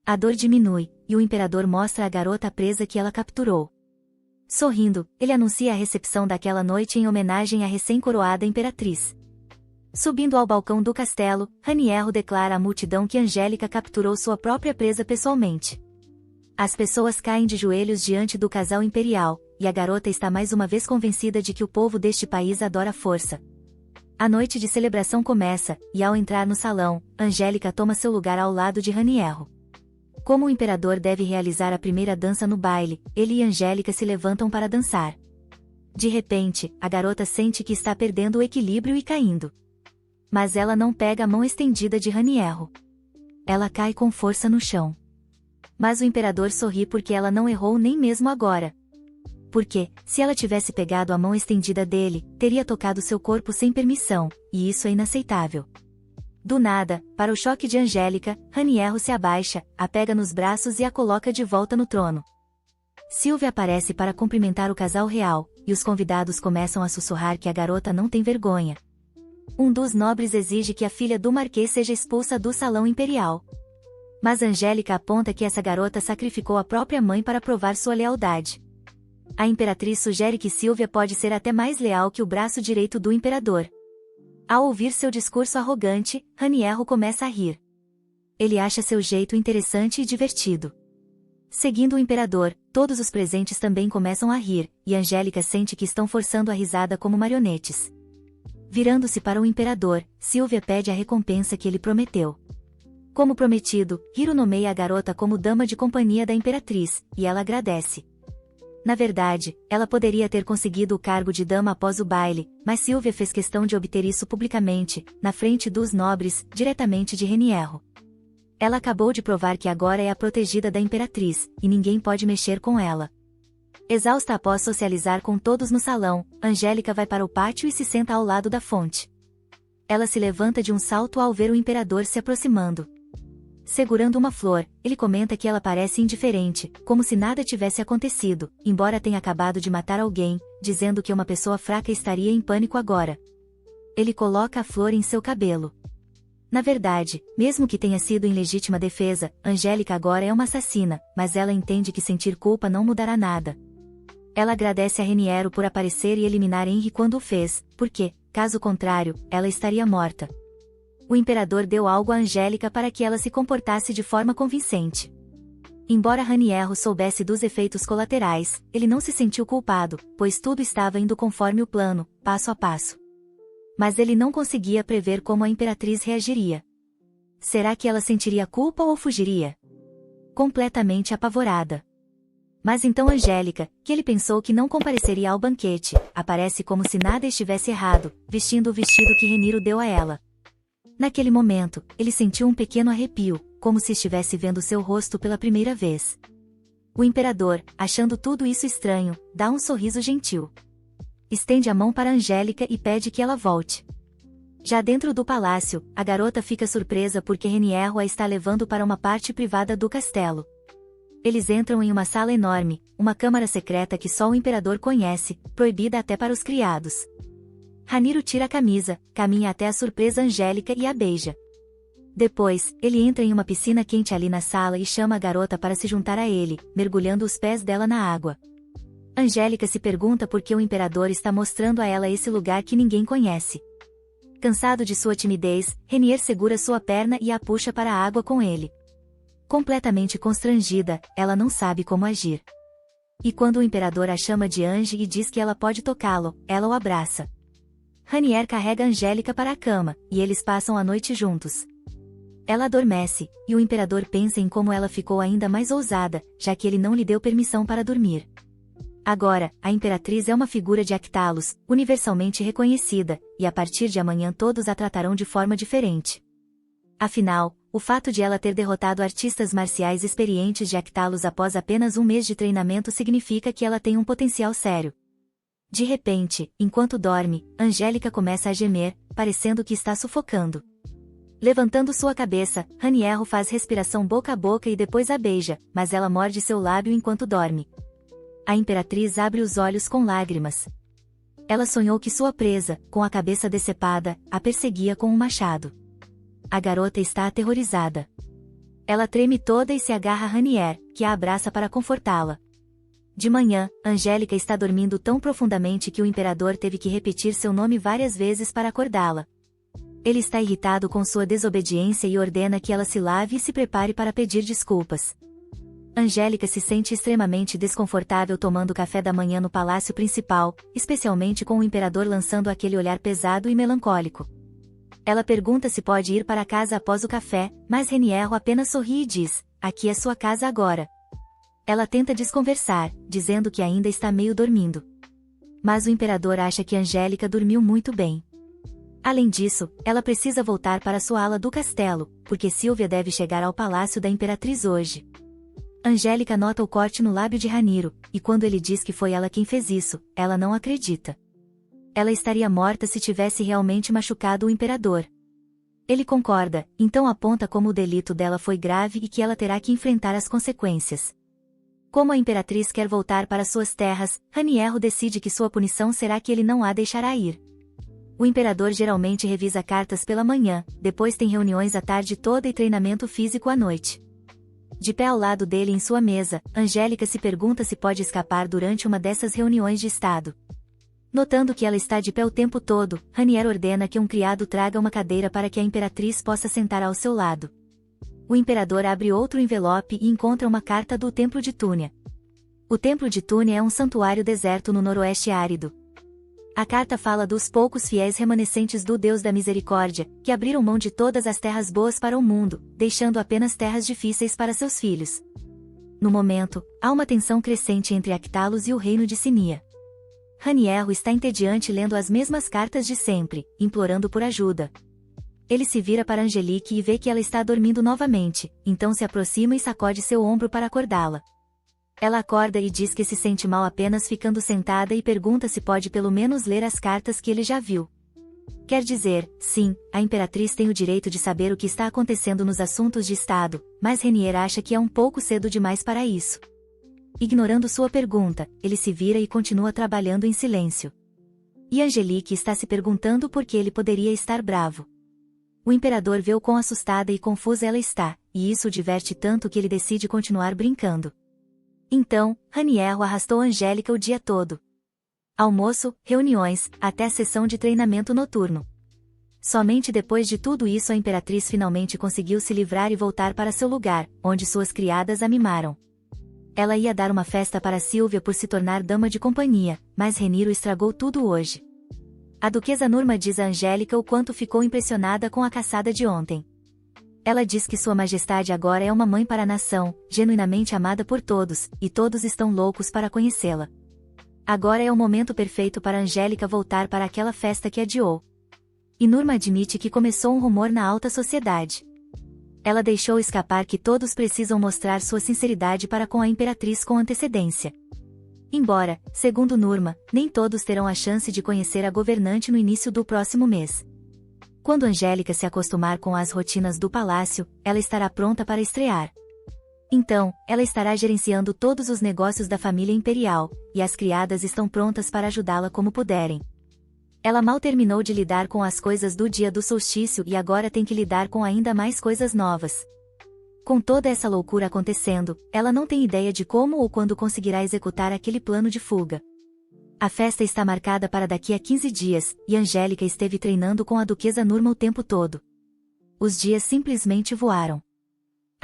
S1: A dor diminui, e o imperador mostra à garota a presa que ela capturou. Sorrindo, ele anuncia a recepção daquela noite em homenagem à recém-coroada imperatriz. Subindo ao balcão do castelo, Raniero declara à multidão que Angélica capturou sua própria presa pessoalmente. As pessoas caem de joelhos diante do casal imperial, e a garota está mais uma vez convencida de que o povo deste país adora a força. A noite de celebração começa, e ao entrar no salão, Angélica toma seu lugar ao lado de Raniero. Como o imperador deve realizar a primeira dança no baile, ele e Angélica se levantam para dançar. De repente, a garota sente que está perdendo o equilíbrio e caindo. Mas ela não pega a mão estendida de Raniero. Ela cai com força no chão. Mas o imperador sorri porque ela não errou nem mesmo agora. Porque, se ela tivesse pegado a mão estendida dele, teria tocado seu corpo sem permissão, e isso é inaceitável. Do nada, para o choque de Angélica, Raniero se abaixa, a pega nos braços e a coloca de volta no trono. Sylvia aparece para cumprimentar o casal real, e os convidados começam a sussurrar que a garota não tem vergonha. Um dos nobres exige que a filha do marquês seja expulsa do salão imperial. Mas Angélica aponta que essa garota sacrificou a própria mãe para provar sua lealdade. A imperatriz sugere que Sylvia pode ser até mais leal que o braço direito do imperador. Ao ouvir seu discurso arrogante, Raniero começa a rir. Ele acha seu jeito interessante e divertido. Seguindo o imperador, todos os presentes também começam a rir, e Angélica sente que estão forçando a risada como marionetes. Virando-se para o imperador, Sylvia pede a recompensa que ele prometeu. Como prometido, Hiro nomeia a garota como dama de companhia da imperatriz, e ela agradece. Na verdade, ela poderia ter conseguido o cargo de dama após o baile, mas Sylvia fez questão de obter isso publicamente, na frente dos nobres, diretamente de Raniero. Ela acabou de provar que agora é a protegida da imperatriz, e ninguém pode mexer com ela. Exausta após socializar com todos no salão, Angélica vai para o pátio e se senta ao lado da fonte. Ela se levanta de um salto ao ver o imperador se aproximando. Segurando uma flor, ele comenta que ela parece indiferente, como se nada tivesse acontecido, embora tenha acabado de matar alguém, dizendo que uma pessoa fraca estaria em pânico agora. Ele coloca a flor em seu cabelo. Na verdade, mesmo que tenha sido em legítima defesa, Angélica agora é uma assassina, mas ela entende que sentir culpa não mudará nada. Ela agradece a Raniero por aparecer e eliminar Henri quando o fez, porque, caso contrário, ela estaria morta. O imperador deu algo a Angélica para que ela se comportasse de forma convincente. Embora Raniero soubesse dos efeitos colaterais, ele não se sentiu culpado, pois tudo estava indo conforme o plano, passo a passo. Mas ele não conseguia prever como a imperatriz reagiria. Será que ela sentiria culpa ou fugiria? Completamente apavorada. Mas então Angélica, que ele pensou que não compareceria ao banquete, aparece como se nada estivesse errado, vestindo o vestido que Reniro deu a ela. Naquele momento, ele sentiu um pequeno arrepio, como se estivesse vendo seu rosto pela primeira vez. O imperador, achando tudo isso estranho, dá um sorriso gentil. Estende a mão para Angélica e pede que ela volte. Já dentro do palácio, a garota fica surpresa porque Raniero a está levando para uma parte privada do castelo. Eles entram em uma sala enorme, uma câmara secreta que só o imperador conhece, proibida até para os criados. Raniro tira a camisa, caminha até a surpresa Angélica e a beija. Depois, ele entra em uma piscina quente ali na sala e chama a garota para se juntar a ele, mergulhando os pés dela na água. Angélica se pergunta por que o imperador está mostrando a ela esse lugar que ninguém conhece. Cansado de sua timidez, Renier segura sua perna e a puxa para a água com ele. Completamente constrangida, ela não sabe como agir. E quando o imperador a chama de anjo e diz que ela pode tocá-lo, ela o abraça. Renier carrega Angélica para a cama, e eles passam a noite juntos. Ela adormece, e o imperador pensa em como ela ficou ainda mais ousada, já que ele não lhe deu permissão para dormir. Agora, a imperatriz é uma figura de Actalos, universalmente reconhecida, e a partir de amanhã todos a tratarão de forma diferente. Afinal, o fato de ela ter derrotado artistas marciais experientes de Actalos após apenas um mês de treinamento significa que ela tem um potencial sério. De repente, enquanto dorme, Angélica começa a gemer, parecendo que está sufocando. Levantando sua cabeça, Raniero faz respiração boca a boca e depois a beija, mas ela morde seu lábio enquanto dorme. A imperatriz abre os olhos com lágrimas. Ela sonhou que sua presa, com a cabeça decepada, a perseguia com um machado. A garota está aterrorizada. Ela treme toda e se agarra a Ranier, que a abraça para confortá-la. De manhã, Angélica está dormindo tão profundamente que o imperador teve que repetir seu nome várias vezes para acordá-la. Ele está irritado com sua desobediência e ordena que ela se lave e se prepare para pedir desculpas. Angélica se sente extremamente desconfortável tomando café da manhã no palácio principal, especialmente com o imperador lançando aquele olhar pesado e melancólico. Ela pergunta se pode ir para casa após o café, mas Reniero apenas sorri e diz: "Aqui é sua casa agora." Ela tenta desconversar, dizendo que ainda está meio dormindo. Mas o imperador acha que Angélica dormiu muito bem. Além disso, ela precisa voltar para sua ala do castelo, porque Silvia deve chegar ao palácio da imperatriz hoje. Angélica nota o corte no lábio de Raniro, e quando ele diz que foi ela quem fez isso, ela não acredita. Ela estaria morta se tivesse realmente machucado o imperador. Ele concorda, então aponta como o delito dela foi grave e que ela terá que enfrentar as consequências. Como a imperatriz quer voltar para suas terras, Raniero decide que sua punição será que ele não a deixará ir. O imperador geralmente revisa cartas pela manhã, depois tem reuniões a tarde toda e treinamento físico à noite. De pé ao lado dele em sua mesa, Angélica se pergunta se pode escapar durante uma dessas reuniões de estado. Notando que ela está de pé o tempo todo, Raniero ordena que um criado traga uma cadeira para que a imperatriz possa sentar ao seu lado. O imperador abre outro envelope e encontra uma carta do Templo de Túnia. O Templo de Túnia é um santuário deserto no noroeste árido. A carta fala dos poucos fiéis remanescentes do Deus da Misericórdia, que abriram mão de todas as terras boas para o mundo, deixando apenas terras difíceis para seus filhos. No momento, há uma tensão crescente entre Actalos e o reino de Sinia. Raniero está entediante lendo as mesmas cartas de sempre, implorando por ajuda. Ele se vira para Angelique e vê que ela está dormindo novamente, então se aproxima e sacode seu ombro para acordá-la. Ela acorda e diz que se sente mal apenas ficando sentada e pergunta se pode pelo menos ler as cartas que ele já viu. Quer dizer, sim, a imperatriz tem o direito de saber o que está acontecendo nos assuntos de estado, mas Renier acha que é um pouco cedo demais para isso. Ignorando sua pergunta, ele se vira e continua trabalhando em silêncio. E Angelique está se perguntando por que ele poderia estar bravo. O imperador vê o quão assustada e confusa ela está, e isso o diverte tanto que ele decide continuar brincando. Então, Raniero arrastou Angélica o dia todo. Almoço, reuniões, até a sessão de treinamento noturno. Somente depois de tudo isso a imperatriz finalmente conseguiu se livrar e voltar para seu lugar, onde suas criadas a mimaram. Ela ia dar uma festa para Silvia por se tornar dama de companhia, mas Reniro estragou tudo hoje. A duquesa Nurma diz a Angélica o quanto ficou impressionada com a caçada de ontem. Ela diz que Sua Majestade agora é uma mãe para a nação, genuinamente amada por todos, e todos estão loucos para conhecê-la. Agora é o momento perfeito para Angélica voltar para aquela festa que adiou. E Nurma admite que começou um rumor na alta sociedade. Ela deixou escapar que todos precisam mostrar sua sinceridade para com a imperatriz com antecedência. Embora, segundo Nurma, nem todos terão a chance de conhecer a governante no início do próximo mês. Quando Angélica se acostumar com as rotinas do palácio, ela estará pronta para estrear. Então, ela estará gerenciando todos os negócios da família imperial, e as criadas estão prontas para ajudá-la como puderem. Ela mal terminou de lidar com as coisas do dia do solstício e agora tem que lidar com ainda mais coisas novas. Com toda essa loucura acontecendo, ela não tem ideia de como ou quando conseguirá executar aquele plano de fuga. A festa está marcada para daqui a 15 dias, e Angélica esteve treinando com a duquesa Nurma o tempo todo. Os dias simplesmente voaram.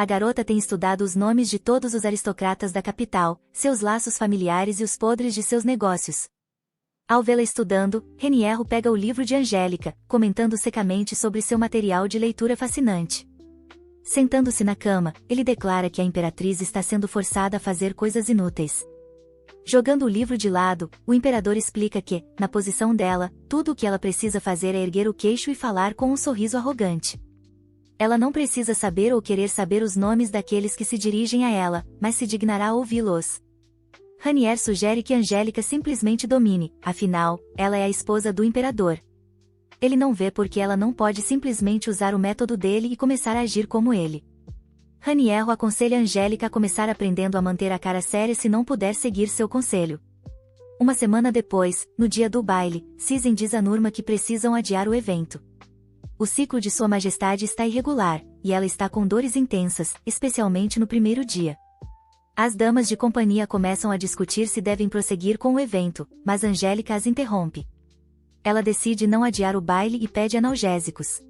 S1: A garota tem estudado os nomes de todos os aristocratas da capital, seus laços familiares e os podres de seus negócios. Ao vê-la estudando, Reniero pega o livro de Angélica, comentando secamente sobre seu material de leitura fascinante. Sentando-se na cama, ele declara que a imperatriz está sendo forçada a fazer coisas inúteis. Jogando o livro de lado, o imperador explica que, na posição dela, tudo o que ela precisa fazer é erguer o queixo e falar com um sorriso arrogante. Ela não precisa saber ou querer saber os nomes daqueles que se dirigem a ela, mas se dignará a ouvi-los. Ranier sugere que Angélica simplesmente domine, afinal, ela é a esposa do imperador. Ele não vê por que ela não pode simplesmente usar o método dele e começar a agir como ele. Raniero aconselha Angélica a começar aprendendo a manter a cara séria se não puder seguir seu conselho. Uma semana depois, no dia do baile, Cisen diz a Nurma que precisam adiar o evento. O ciclo de Sua Majestade está irregular, e ela está com dores intensas, especialmente no primeiro dia. As damas de companhia começam a discutir se devem prosseguir com o evento, mas Angélica as interrompe. Ela decide não adiar o baile e pede analgésicos.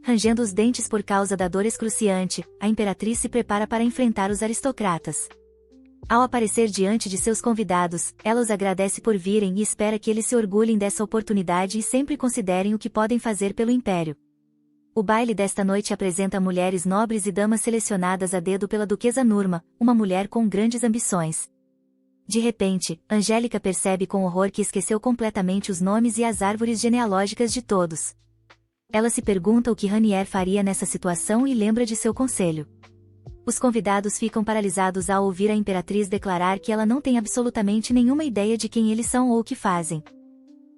S1: Rangendo os dentes por causa da dor excruciante, a imperatriz se prepara para enfrentar os aristocratas. Ao aparecer diante de seus convidados, ela os agradece por virem e espera que eles se orgulhem dessa oportunidade e sempre considerem o que podem fazer pelo império. O baile desta noite apresenta mulheres nobres e damas selecionadas a dedo pela duquesa Nurma, uma mulher com grandes ambições. De repente, Angélica percebe com horror que esqueceu completamente os nomes e as árvores genealógicas de todos. Ela se pergunta o que Ranier faria nessa situação e lembra de seu conselho. Os convidados ficam paralisados ao ouvir a imperatriz declarar que ela não tem absolutamente nenhuma ideia de quem eles são ou o que fazem.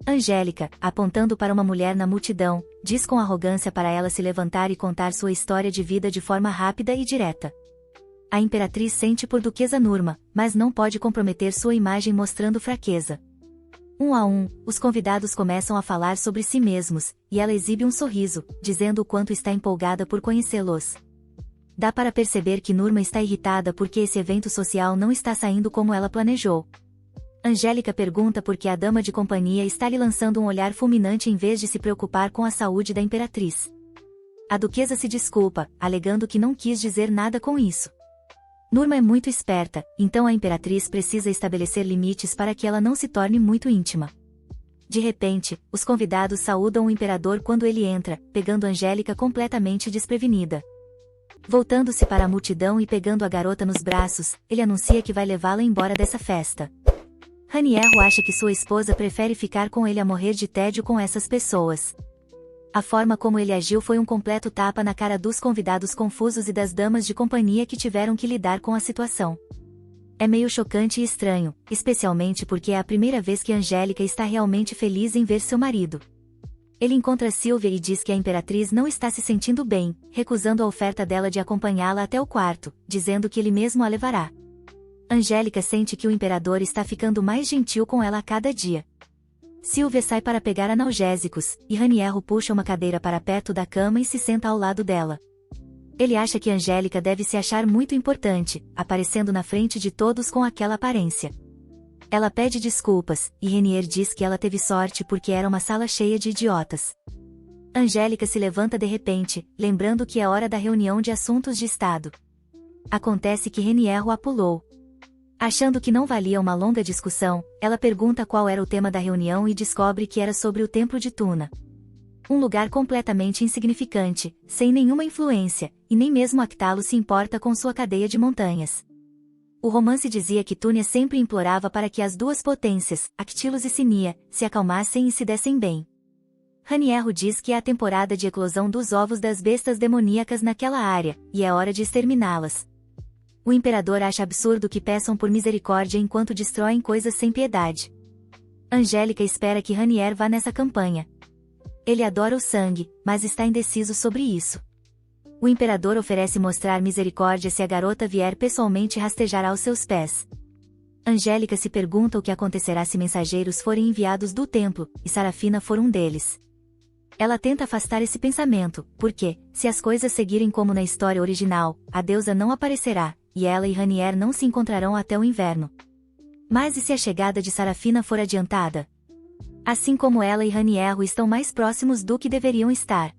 S1: Angélica, apontando para uma mulher na multidão, diz com arrogância para ela se levantar e contar sua história de vida de forma rápida e direta. A imperatriz sente por duquesa Nurma, mas não pode comprometer sua imagem mostrando fraqueza. Um a um, os convidados começam a falar sobre si mesmos, e ela exibe um sorriso, dizendo o quanto está empolgada por conhecê-los. Dá para perceber que Nurma está irritada porque esse evento social não está saindo como ela planejou. Angélica pergunta por que a dama de companhia está lhe lançando um olhar fulminante em vez de se preocupar com a saúde da imperatriz. A duquesa se desculpa, alegando que não quis dizer nada com isso. Nurma é muito esperta, então a imperatriz precisa estabelecer limites para que ela não se torne muito íntima. De repente, os convidados saúdam o imperador quando ele entra, pegando Angélica completamente desprevenida. Voltando-se para a multidão e pegando a garota nos braços, ele anuncia que vai levá-la embora dessa festa. Raniero acha que sua esposa prefere ficar com ele a morrer de tédio com essas pessoas. A forma como ele agiu foi um completo tapa na cara dos convidados confusos e das damas de companhia que tiveram que lidar com a situação. É meio chocante e estranho, especialmente porque é a primeira vez que Angélica está realmente feliz em ver seu marido. Ele encontra Sylvia e diz que a imperatriz não está se sentindo bem, recusando a oferta dela de acompanhá-la até o quarto, dizendo que ele mesmo a levará. Angélica sente que o imperador está ficando mais gentil com ela a cada dia. Sylvia sai para pegar analgésicos, e Raniero puxa uma cadeira para perto da cama e se senta ao lado dela. Ele acha que Angélica deve se achar muito importante, aparecendo na frente de todos com aquela aparência. Ela pede desculpas, e Renier diz que ela teve sorte porque era uma sala cheia de idiotas. Angélica se levanta de repente, lembrando que é hora da reunião de assuntos de Estado. Acontece que Raniero a pulou. Achando que não valia uma longa discussão, ela pergunta qual era o tema da reunião e descobre que era sobre o Templo de Tuna. Um lugar completamente insignificante, sem nenhuma influência, e nem mesmo Actalo se importa com sua cadeia de montanhas. O romance dizia que Túnia sempre implorava para que as duas potências, Actilos e Sinia, se acalmassem e se dessem bem. Raniero diz que é a temporada de eclosão dos ovos das bestas demoníacas naquela área, e é hora de exterminá-las. O imperador acha absurdo que peçam por misericórdia enquanto destroem coisas sem piedade. Angélica espera que Ranier vá nessa campanha. Ele adora o sangue, mas está indeciso sobre isso. O imperador oferece mostrar misericórdia se a garota vier pessoalmente rastejar aos seus pés. Angélica se pergunta o que acontecerá se mensageiros forem enviados do templo, e Sarafina for um deles. Ela tenta afastar esse pensamento, porque, se as coisas seguirem como na história original, a deusa não aparecerá, e ela e Ranier não se encontrarão até o inverno. Mas e se a chegada de Sarafina for adiantada? Assim como ela e Ranier estão mais próximos do que deveriam estar.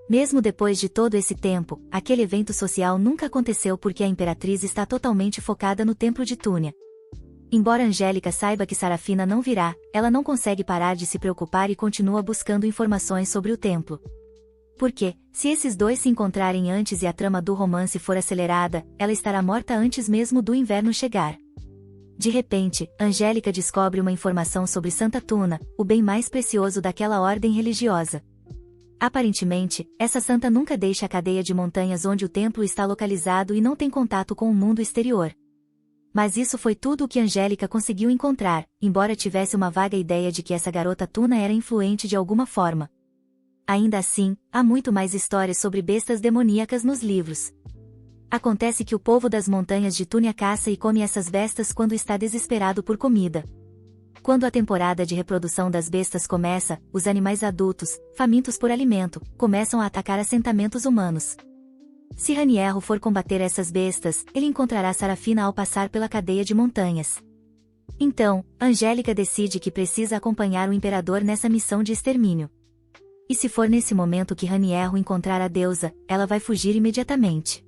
S1: Mesmo depois de todo esse tempo, aquele evento social nunca aconteceu porque a imperatriz está totalmente focada no templo de Túnia. Embora Angélica saiba que Sarafina não virá, ela não consegue parar de se preocupar e continua buscando informações sobre o templo. Porque, se esses dois se encontrarem antes e a trama do romance for acelerada, ela estará morta antes mesmo do inverno chegar. De repente, Angélica descobre uma informação sobre Santa Tuna, o bem mais precioso daquela ordem religiosa. Aparentemente, essa santa nunca deixa a cadeia de montanhas onde o templo está localizado e não tem contato com o mundo exterior. Mas isso foi tudo o que Angélica conseguiu encontrar, embora tivesse uma vaga ideia de que essa garota Tuna era influente de alguma forma. Ainda assim, há muito mais histórias sobre bestas demoníacas nos livros. Acontece que o povo das montanhas de Túnia caça e come essas bestas quando está desesperado por comida. Quando a temporada de reprodução das bestas começa, os animais adultos, famintos por alimento, começam a atacar assentamentos humanos. Se Raniero for combater essas bestas, ele encontrará Sarafina ao passar pela cadeia de montanhas. Então, Angélica decide que precisa acompanhar o imperador nessa missão de extermínio. E se for nesse momento que Raniero encontrar a deusa, ela vai fugir imediatamente.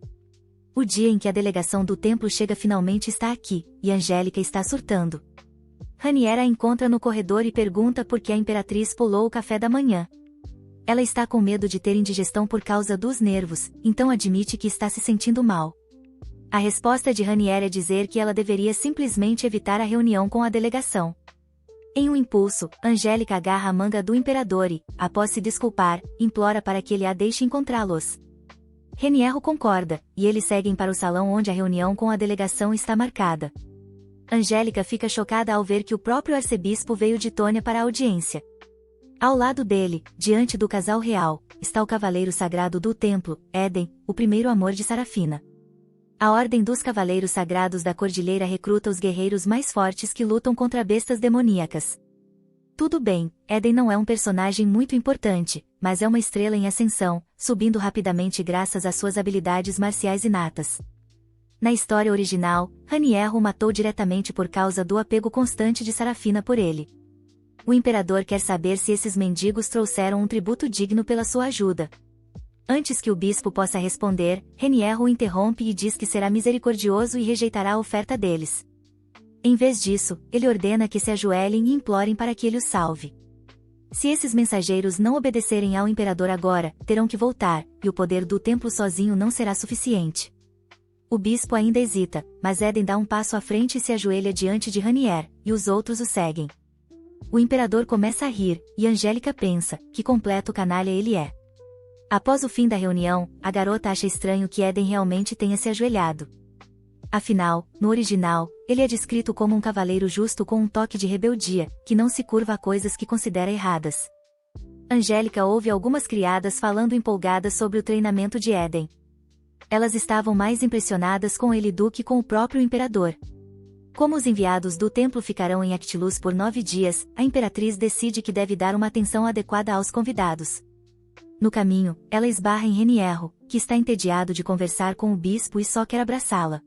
S1: O dia em que a delegação do templo chega finalmente está aqui, e Angélica está surtando. Raniero a encontra no corredor e pergunta por que a imperatriz pulou o café da manhã. Ela está com medo de ter indigestão por causa dos nervos, então admite que está se sentindo mal. A resposta de Raniero é dizer que ela deveria simplesmente evitar a reunião com a delegação. Em um impulso, Angélica agarra a manga do imperador e, após se desculpar, implora para que ele a deixe encontrá-los. Raniero concorda, e eles seguem para o salão onde a reunião com a delegação está marcada. Angélica fica chocada ao ver que o próprio arcebispo veio de Tônia para a audiência. Ao lado dele, diante do casal real, está o cavaleiro sagrado do templo, Éden, o primeiro amor de Sarafina. A Ordem dos Cavaleiros Sagrados da Cordilheira recruta os guerreiros mais fortes que lutam contra bestas demoníacas. Tudo bem, Éden não é um personagem muito importante, mas é uma estrela em ascensão, subindo rapidamente graças às suas habilidades marciais inatas. Na história original, Raniero o matou diretamente por causa do apego constante de Sarafina por ele. O imperador quer saber se esses mendigos trouxeram um tributo digno pela sua ajuda. Antes que o bispo possa responder, Raniero o interrompe e diz que será misericordioso e rejeitará a oferta deles. Em vez disso, ele ordena que se ajoelhem e implorem para que ele os salve. Se esses mensageiros não obedecerem ao imperador agora, terão que voltar, e o poder do templo sozinho não será suficiente. O bispo ainda hesita, mas Éden dá um passo à frente e se ajoelha diante de Raniero, e os outros o seguem. O imperador começa a rir, e Angélica pensa, que completo canalha ele é. Após o fim da reunião, a garota acha estranho que Éden realmente tenha se ajoelhado. Afinal, no original, ele é descrito como um cavaleiro justo com um toque de rebeldia, que não se curva a coisas que considera erradas. Angélica ouve algumas criadas falando empolgadas sobre o treinamento de Éden. Elas estavam mais impressionadas com ele do que com o próprio imperador. Como os enviados do templo ficarão em Actilus por 9 dias, a imperatriz decide que deve dar uma atenção adequada aos convidados. No caminho, ela esbarra em Raniero, que está entediado de conversar com o bispo e só quer abraçá-la.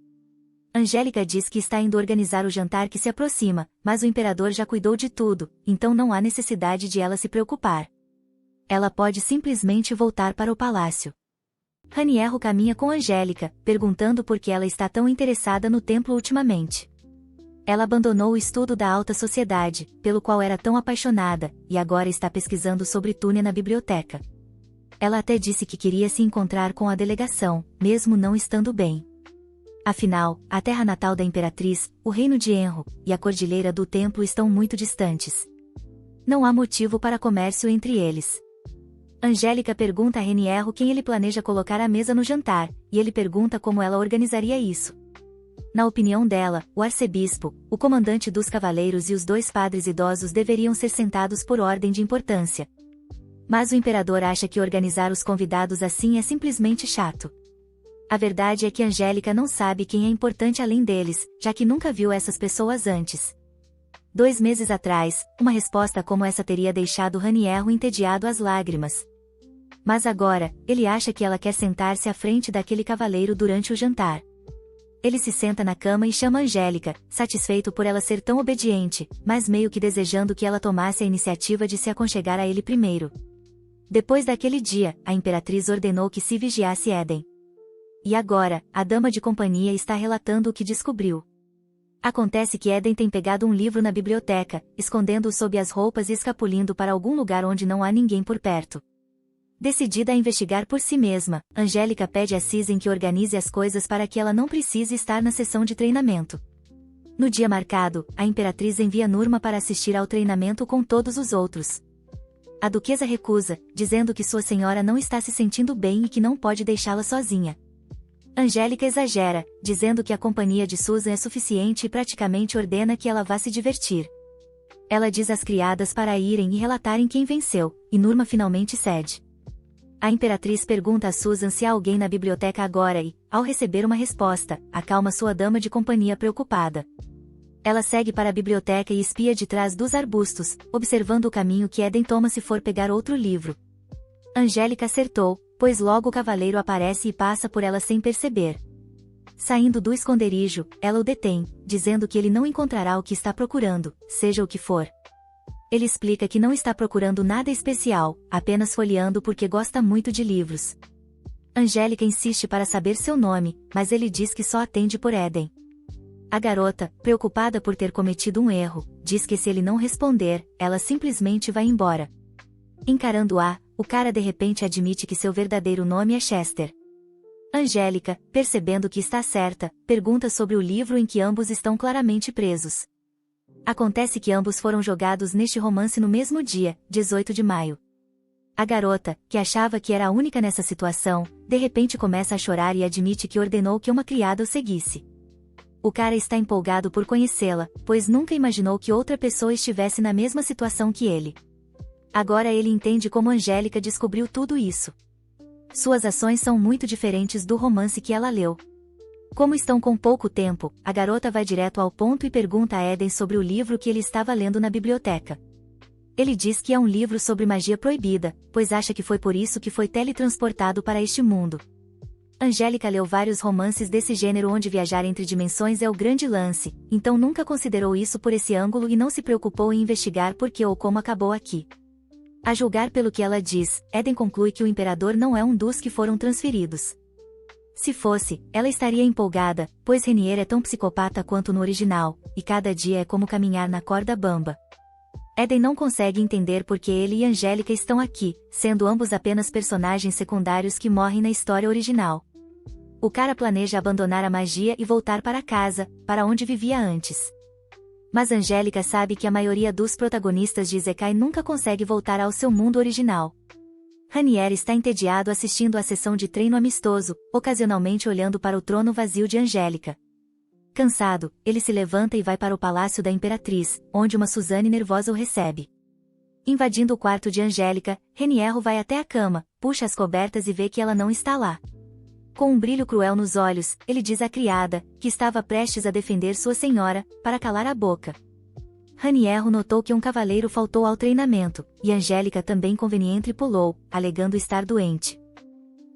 S1: Angélica diz que está indo organizar o jantar que se aproxima, mas o imperador já cuidou de tudo, então não há necessidade de ela se preocupar. Ela pode simplesmente voltar para o palácio. Raniero caminha com Angélica, perguntando por que ela está tão interessada no templo ultimamente. Ela abandonou o estudo da alta sociedade, pelo qual era tão apaixonada, e agora está pesquisando sobre Túnia na biblioteca. Ela até disse que queria se encontrar com a delegação, mesmo não estando bem. Afinal, a terra natal da imperatriz, o reino de Enro, e a cordilheira do templo estão muito distantes. Não há motivo para comércio entre eles. Angélica pergunta a Raniero quem ele planeja colocar à mesa no jantar, e ele pergunta como ela organizaria isso. Na opinião dela, o arcebispo, o comandante dos cavaleiros e os 2 padres idosos deveriam ser sentados por ordem de importância. Mas o imperador acha que organizar os convidados assim é simplesmente chato. A verdade é que Angélica não sabe quem é importante além deles, já que nunca viu essas pessoas antes. 2 meses atrás, uma resposta como essa teria deixado Raniero entediado às lágrimas. Mas agora, ele acha que ela quer sentar-se à frente daquele cavaleiro durante o jantar. Ele se senta na cama e chama Angélica, satisfeito por ela ser tão obediente, mas meio que desejando que ela tomasse a iniciativa de se aconchegar a ele primeiro. Depois daquele dia, a imperatriz ordenou que se vigiasse Éden. E agora, a dama de companhia está relatando o que descobriu. Acontece que Éden tem pegado um livro na biblioteca, escondendo-o sob as roupas e escapulindo para algum lugar onde não há ninguém por perto. Decidida a investigar por si mesma, Angélica pede a Susan que organize as coisas para que ela não precise estar na sessão de treinamento. No dia marcado, a imperatriz envia Nurma para assistir ao treinamento com todos os outros. A duquesa recusa, dizendo que sua senhora não está se sentindo bem e que não pode deixá-la sozinha. Angélica exagera, dizendo que a companhia de Susan é suficiente e praticamente ordena que ela vá se divertir. Ela diz às criadas para irem e relatarem quem venceu, e Nurma finalmente cede. A imperatriz pergunta a Susan se há alguém na biblioteca agora e, ao receber uma resposta, acalma sua dama de companhia preocupada. Ela segue para a biblioteca e espia de trás dos arbustos, observando o caminho que Éden toma se for pegar outro livro. Angélica acertou, pois logo o cavaleiro aparece e passa por ela sem perceber. Saindo do esconderijo, ela o detém, dizendo que ele não encontrará o que está procurando, seja o que for. Ele explica que não está procurando nada especial, apenas folheando porque gosta muito de livros. Angélica insiste para saber seu nome, mas ele diz que só atende por Éden. A garota, preocupada por ter cometido um erro, diz que se ele não responder, ela simplesmente vai embora. Encarando-a, o cara de repente admite que seu verdadeiro nome é Chester. Angélica, percebendo que está certa, pergunta sobre o livro em que ambos estão claramente presos. Acontece que ambos foram jogados neste romance no mesmo dia, 18 de maio. A garota, que achava que era a única nessa situação, de repente começa a chorar e admite que ordenou que uma criada o seguisse. O cara está empolgado por conhecê-la, pois nunca imaginou que outra pessoa estivesse na mesma situação que ele. Agora ele entende como Angélica descobriu tudo isso. Suas ações são muito diferentes do romance que ela leu. Como estão com pouco tempo, a garota vai direto ao ponto e pergunta a Éden sobre o livro que ele estava lendo na biblioteca. Ele diz que é um livro sobre magia proibida, pois acha que foi por isso que foi teletransportado para este mundo. Angélica leu vários romances desse gênero onde viajar entre dimensões é o grande lance, então nunca considerou isso por esse ângulo e não se preocupou em investigar por que ou como acabou aqui. A julgar pelo que ela diz, Éden conclui que o imperador não é um dos que foram transferidos. Se fosse, ela estaria empolgada, pois Raniero é tão psicopata quanto no original, e cada dia é como caminhar na corda bamba. Éden não consegue entender por que ele e Angélica estão aqui, sendo ambos apenas personagens secundários que morrem na história original. O cara planeja abandonar a magia e voltar para casa, para onde vivia antes. Mas Angélica sabe que a maioria dos protagonistas de Isekai nunca consegue voltar ao seu mundo original. Raniero está entediado assistindo à sessão de treino amistoso, ocasionalmente olhando para o trono vazio de Angélica. Cansado, ele se levanta e vai para o palácio da imperatriz, onde uma Suzane nervosa o recebe. Invadindo o quarto de Angélica, Raniero vai até a cama, puxa as cobertas e vê que ela não está lá. Com um brilho cruel nos olhos, ele diz à criada, que estava prestes a defender sua senhora, para calar a boca. Raniero notou que um cavaleiro faltou ao treinamento, e Angélica também conveniente pulou, alegando estar doente.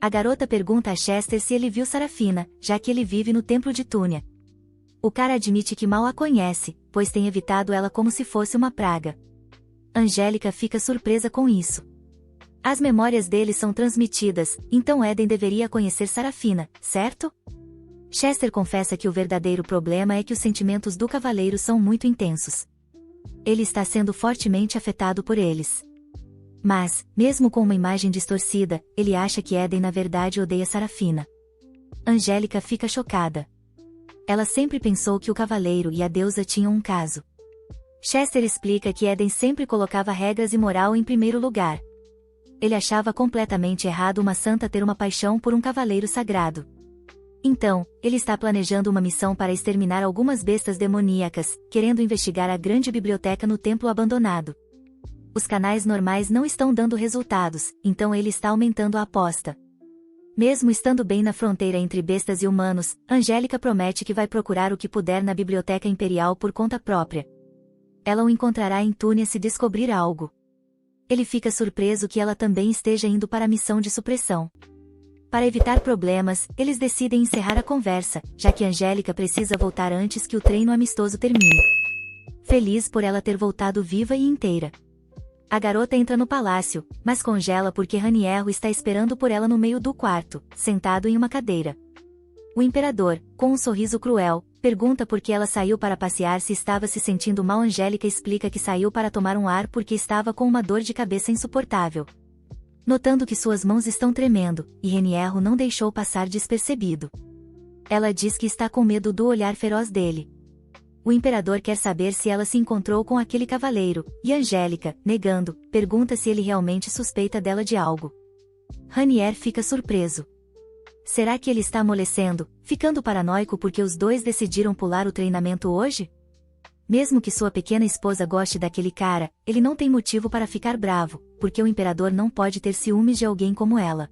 S1: A garota pergunta a Chester se ele viu Sarafina, já que ele vive no templo de Túnia. O cara admite que mal a conhece, pois tem evitado ela como se fosse uma praga. Angélica fica surpresa com isso. As memórias dele são transmitidas, então Éden deveria conhecer Sarafina, certo? Chester confessa que o verdadeiro problema é que os sentimentos do cavaleiro são muito intensos. Ele está sendo fortemente afetado por eles. Mas, mesmo com uma imagem distorcida, ele acha que Éden na verdade odeia Sarafina. Angélica fica chocada. Ela sempre pensou que o cavaleiro e a deusa tinham um caso. Chester explica que Éden sempre colocava regras e moral em primeiro lugar. Ele achava completamente errado uma santa ter uma paixão por um cavaleiro sagrado. Então, ele está planejando uma missão para exterminar algumas bestas demoníacas, querendo investigar a grande biblioteca no templo abandonado. Os canais normais não estão dando resultados, então ele está aumentando a aposta. Mesmo estando bem na fronteira entre bestas e humanos, Angélica promete que vai procurar o que puder na Biblioteca Imperial por conta própria. Ela o encontrará em Túnia se descobrir algo. Ele fica surpreso que ela também esteja indo para a missão de supressão. Para evitar problemas, eles decidem encerrar a conversa, já que Angélica precisa voltar antes que o treino amistoso termine. Feliz por ela ter voltado viva e inteira. A garota entra no palácio, mas congela porque Raniero está esperando por ela no meio do quarto, sentado em uma cadeira. O imperador, com um sorriso cruel, pergunta por que ela saiu para passear se estava se sentindo mal. Angélica explica que saiu para tomar um ar porque estava com uma dor de cabeça insuportável. Notando que suas mãos estão tremendo, e Raniero não deixou passar despercebido. Ela diz que está com medo do olhar feroz dele. O imperador quer saber se ela se encontrou com aquele cavaleiro, e Angélica, negando, pergunta se ele realmente suspeita dela de algo. Raniero fica surpreso. Será que ele está amolecendo, ficando paranoico porque os dois decidiram pular o treinamento hoje? Mesmo que sua pequena esposa goste daquele cara, ele não tem motivo para ficar bravo, porque o imperador não pode ter ciúmes de alguém como ela.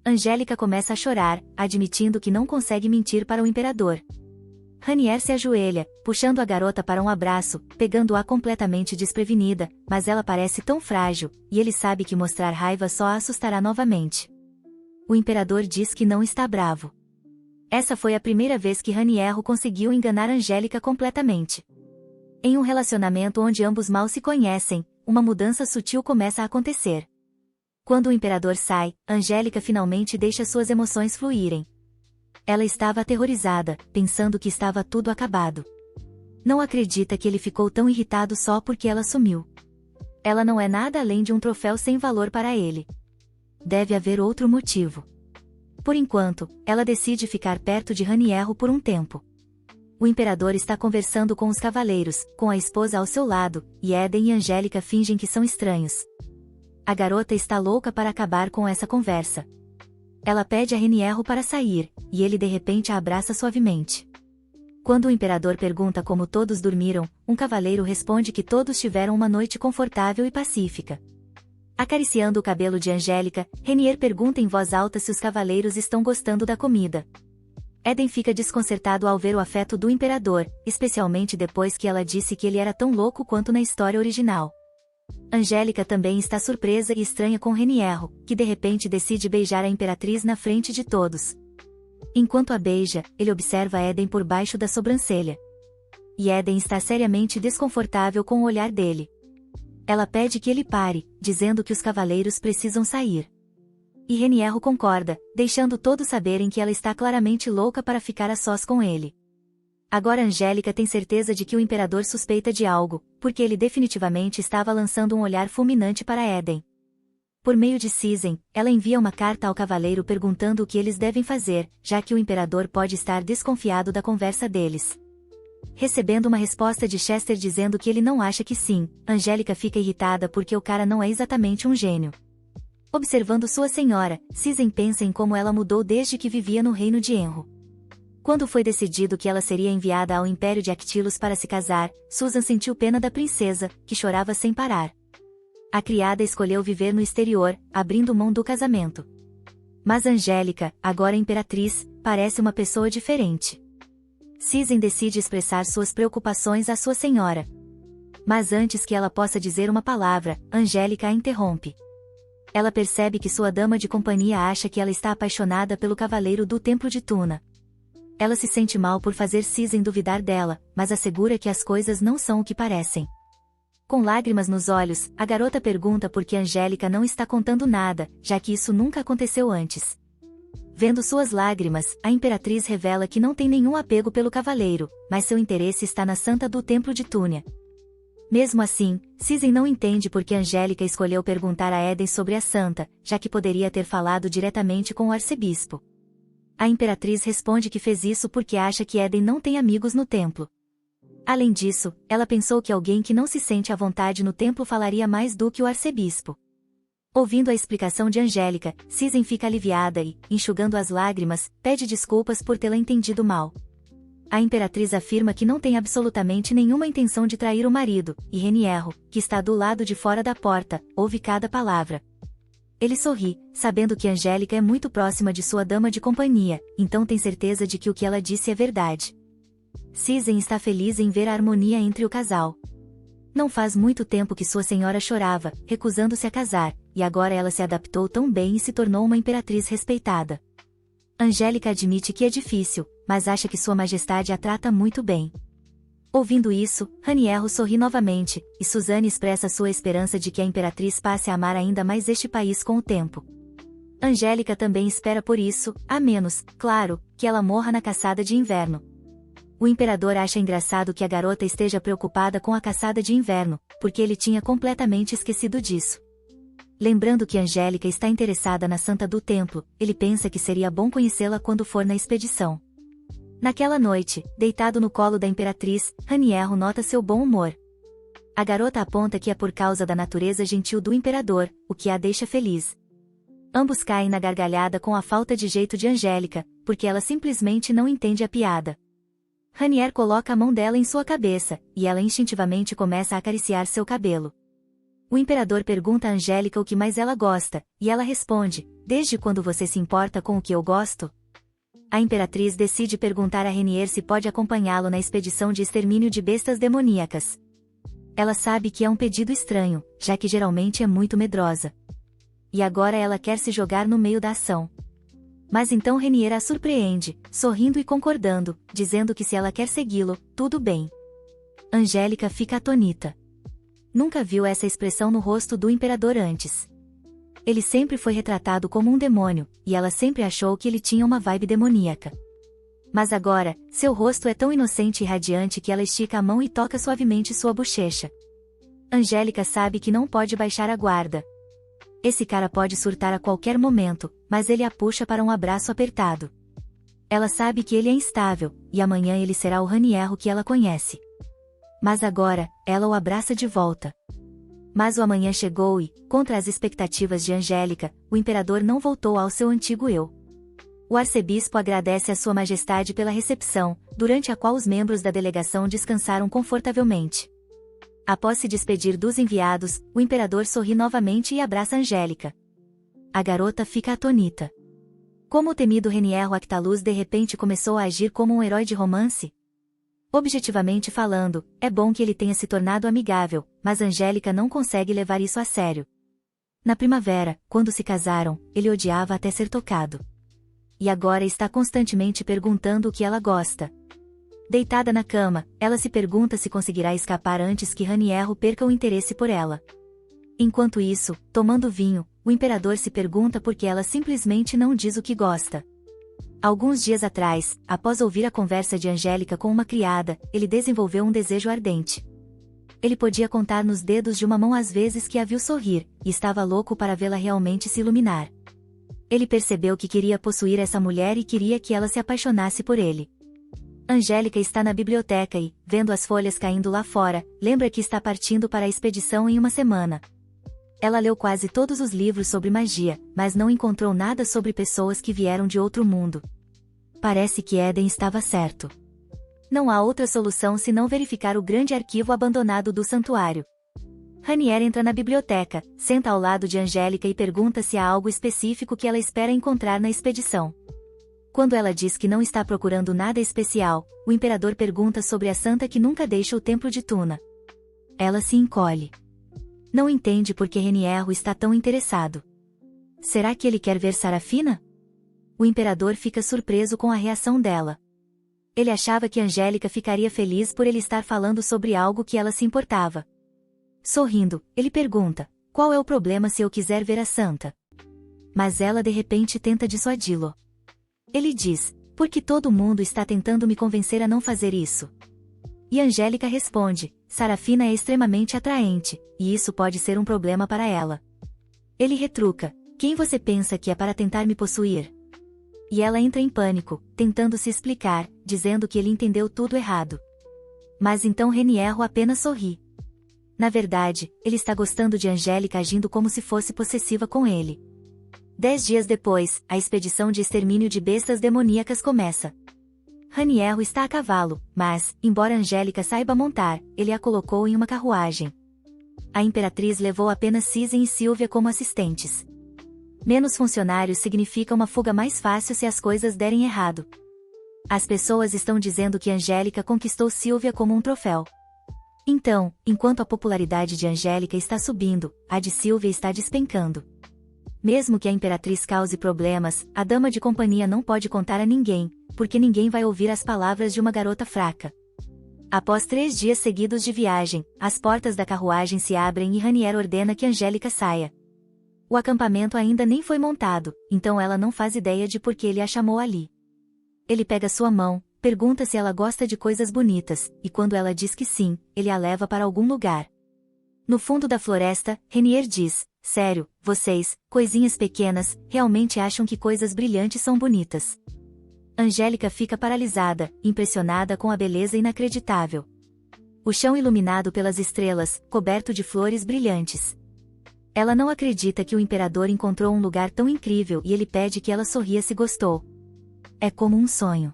S1: Angélica começa a chorar, admitindo que não consegue mentir para o imperador. Raniero se ajoelha, puxando a garota para um abraço, pegando-a completamente desprevenida, mas ela parece tão frágil, e ele sabe que mostrar raiva só a assustará novamente. O imperador diz que não está bravo. Essa foi a primeira vez que Raniero conseguiu enganar Angélica completamente. Em um relacionamento onde ambos mal se conhecem, uma mudança sutil começa a acontecer. Quando o imperador sai, Angélica finalmente deixa suas emoções fluírem. Ela estava aterrorizada, pensando que estava tudo acabado. Não acredita que ele ficou tão irritado só porque ela sumiu. Ela não é nada além de um troféu sem valor para ele. Deve haver outro motivo. Por enquanto, ela decide ficar perto de Raniero por um tempo. O imperador está conversando com os cavaleiros, com a esposa ao seu lado, e Eden e Angélica fingem que são estranhos. A garota está louca para acabar com essa conversa. Ela pede a Raniero para sair, e ele de repente a abraça suavemente. Quando o imperador pergunta como todos dormiram, um cavaleiro responde que todos tiveram uma noite confortável e pacífica. Acariciando o cabelo de Angélica, Raniero pergunta em voz alta se os cavaleiros estão gostando da comida. Eden fica desconcertado ao ver o afeto do imperador, especialmente depois que ela disse que ele era tão louco quanto na história original. Angélica também está surpresa e estranha com Raniero, que de repente decide beijar a imperatriz na frente de todos. Enquanto a beija, ele observa Eden por baixo da sobrancelha. E Eden está seriamente desconfortável com o olhar dele. Ela pede que ele pare, dizendo que os cavaleiros precisam sair. E Raniero concorda, deixando todos saberem que ela está claramente louca para ficar a sós com ele. Agora Angélica tem certeza de que o imperador suspeita de algo, porque ele definitivamente estava lançando um olhar fulminante para Eden. Por meio de Sisen, ela envia uma carta ao cavaleiro perguntando o que eles devem fazer, já que o imperador pode estar desconfiado da conversa deles. Recebendo uma resposta de Chester dizendo que ele não acha que sim, Angélica fica irritada porque o cara não é exatamente um gênio. Observando sua senhora, Sisen pensa em como ela mudou desde que vivia no reino de Enro. Quando foi decidido que ela seria enviada ao Império de Actilos para se casar, Susan sentiu pena da princesa, que chorava sem parar. A criada escolheu viver no exterior, abrindo mão do casamento. Mas Angélica, agora imperatriz, parece uma pessoa diferente. Sisen decide expressar suas preocupações à sua senhora. Mas antes que ela possa dizer uma palavra, Angélica a interrompe. Ela percebe que sua dama de companhia acha que ela está apaixonada pelo cavaleiro do Templo de Tuna. Ela se sente mal por fazer Sisen duvidar dela, mas assegura que as coisas não são o que parecem. Com lágrimas nos olhos, a garota pergunta por que Angélica não está contando nada, já que isso nunca aconteceu antes. Vendo suas lágrimas, a imperatriz revela que não tem nenhum apego pelo cavaleiro, mas seu interesse está na santa do Templo de Túnia. Mesmo assim, Sisen não entende por que Angélica escolheu perguntar a Eden sobre a santa, já que poderia ter falado diretamente com o arcebispo. A imperatriz responde que fez isso porque acha que Eden não tem amigos no templo. Além disso, ela pensou que alguém que não se sente à vontade no templo falaria mais do que o arcebispo. Ouvindo a explicação de Angélica, Sisen fica aliviada e, enxugando as lágrimas, pede desculpas por tê-la entendido mal. A imperatriz afirma que não tem absolutamente nenhuma intenção de trair o marido, e Reniero, que está do lado de fora da porta, ouve cada palavra. Ele sorri, sabendo que Angélica é muito próxima de sua dama de companhia, então tem certeza de que o que ela disse é verdade. Cisen está feliz em ver a harmonia entre o casal. Não faz muito tempo que sua senhora chorava, recusando-se a casar, e agora ela se adaptou tão bem e se tornou uma imperatriz respeitada. Angélica admite que é difícil, mas acha que sua majestade a trata muito bem. Ouvindo isso, Raniero sorri novamente, e Suzanne expressa sua esperança de que a imperatriz passe a amar ainda mais este país com o tempo. Angélica também espera por isso, a menos, claro, que ela morra na caçada de inverno. O imperador acha engraçado que a garota esteja preocupada com a caçada de inverno, porque ele tinha completamente esquecido disso. Lembrando que Angélica está interessada na Santa do Templo, ele pensa que seria bom conhecê-la quando for na expedição. Naquela noite, deitado no colo da imperatriz, Raniero nota seu bom humor. A garota aponta que é por causa da natureza gentil do imperador, o que a deixa feliz. Ambos caem na gargalhada com a falta de jeito de Angélica, porque ela simplesmente não entende a piada. Raniero coloca a mão dela em sua cabeça, e ela instintivamente começa a acariciar seu cabelo. O imperador pergunta a Angélica o que mais ela gosta, e ela responde: "Desde quando você se importa com o que eu gosto?" A imperatriz decide perguntar a Renier se pode acompanhá-lo na expedição de extermínio de bestas demoníacas. Ela sabe que é um pedido estranho, já que geralmente é muito medrosa. E agora ela quer se jogar no meio da ação. Mas então Renier a surpreende, sorrindo e concordando, dizendo que se ela quer segui-lo, tudo bem. Angélica fica atônita. Nunca viu essa expressão no rosto do imperador antes. Ele sempre foi retratado como um demônio, e ela sempre achou que ele tinha uma vibe demoníaca. Mas agora, seu rosto é tão inocente e radiante que ela estica a mão e toca suavemente sua bochecha. Angélica sabe que não pode baixar a guarda. Esse cara pode surtar a qualquer momento, mas ele a puxa para um abraço apertado. Ela sabe que ele é instável, e amanhã ele será o Raniero que ela conhece. Mas agora, ela o abraça de volta. Mas o amanhã chegou e, contra as expectativas de Angélica, o imperador não voltou ao seu antigo eu. O arcebispo agradece a sua majestade pela recepção, durante a qual os membros da delegação descansaram confortavelmente. Após se despedir dos enviados, o imperador sorri novamente e abraça Angélica. A garota fica atônita. Como o temido Raniero Actaluz de repente começou a agir como um herói de romance? Objetivamente falando, é bom que ele tenha se tornado amigável, mas Angélica não consegue levar isso a sério. Na primavera, quando se casaram, ele odiava até ser tocado. E agora está constantemente perguntando o que ela gosta. Deitada na cama, ela se pergunta se conseguirá escapar antes que Raniero perca o interesse por ela. Enquanto isso, tomando vinho, o imperador se pergunta por que ela simplesmente não diz o que gosta. Alguns dias atrás, após ouvir a conversa de Angélica com uma criada, ele desenvolveu um desejo ardente. Ele podia contar nos dedos de uma mão as vezes que a viu sorrir, e estava louco para vê-la realmente se iluminar. Ele percebeu que queria possuir essa mulher e queria que ela se apaixonasse por ele. Angélica está na biblioteca e, vendo as folhas caindo lá fora, lembra que está partindo para a expedição em uma semana. Ela leu quase todos os livros sobre magia, mas não encontrou nada sobre pessoas que vieram de outro mundo. Parece que Eden estava certo. Não há outra solução senão verificar o grande arquivo abandonado do santuário. Ranier entra na biblioteca, senta ao lado de Angélica e pergunta se há algo específico que ela espera encontrar na expedição. Quando ela diz que não está procurando nada especial, o imperador pergunta sobre a santa que nunca deixa o templo de Tuna. Ela se encolhe. Não entende por que Raniero está tão interessado. Será que ele quer ver Sarafina? O imperador fica surpreso com a reação dela. Ele achava que Angélica ficaria feliz por ele estar falando sobre algo que ela se importava. Sorrindo, ele pergunta: qual é o problema se eu quiser ver a santa? Mas ela de repente tenta dissuadi-lo. Ele diz: porque todo mundo está tentando me convencer a não fazer isso. E Angélica responde: Sarafina é extremamente atraente, e isso pode ser um problema para ela. Ele retruca: quem você pensa que é para tentar me possuir? E ela entra em pânico, tentando se explicar, dizendo que ele entendeu tudo errado. Mas então Raniero apenas sorri. Na verdade, ele está gostando de Angélica agindo como se fosse possessiva com ele. 10 dias depois, a expedição de extermínio de bestas demoníacas começa. Raniero está a cavalo, mas, embora Angélica saiba montar, ele a colocou em uma carruagem. A imperatriz levou apenas Cisen e Sylvia como assistentes. Menos funcionários significa uma fuga mais fácil se as coisas derem errado. As pessoas estão dizendo que Angélica conquistou Sylvia como um troféu. Então, enquanto a popularidade de Angélica está subindo, a de Sylvia está despencando. Mesmo que a imperatriz cause problemas, a dama de companhia não pode contar a ninguém, porque ninguém vai ouvir as palavras de uma garota fraca. Após 3 dias seguidos de viagem, as portas da carruagem se abrem e Raniero ordena que Angélica saia. O acampamento ainda nem foi montado, então ela não faz ideia de por que ele a chamou ali. Ele pega sua mão, pergunta se ela gosta de coisas bonitas, e quando ela diz que sim, ele a leva para algum lugar. No fundo da floresta, Raniero diz: sério, vocês, coisinhas pequenas, realmente acham que coisas brilhantes são bonitas. Angélica fica paralisada, impressionada com a beleza inacreditável. O chão iluminado pelas estrelas, coberto de flores brilhantes. Ela não acredita que o imperador encontrou um lugar tão incrível e ele pede que ela sorria se gostou. É como um sonho.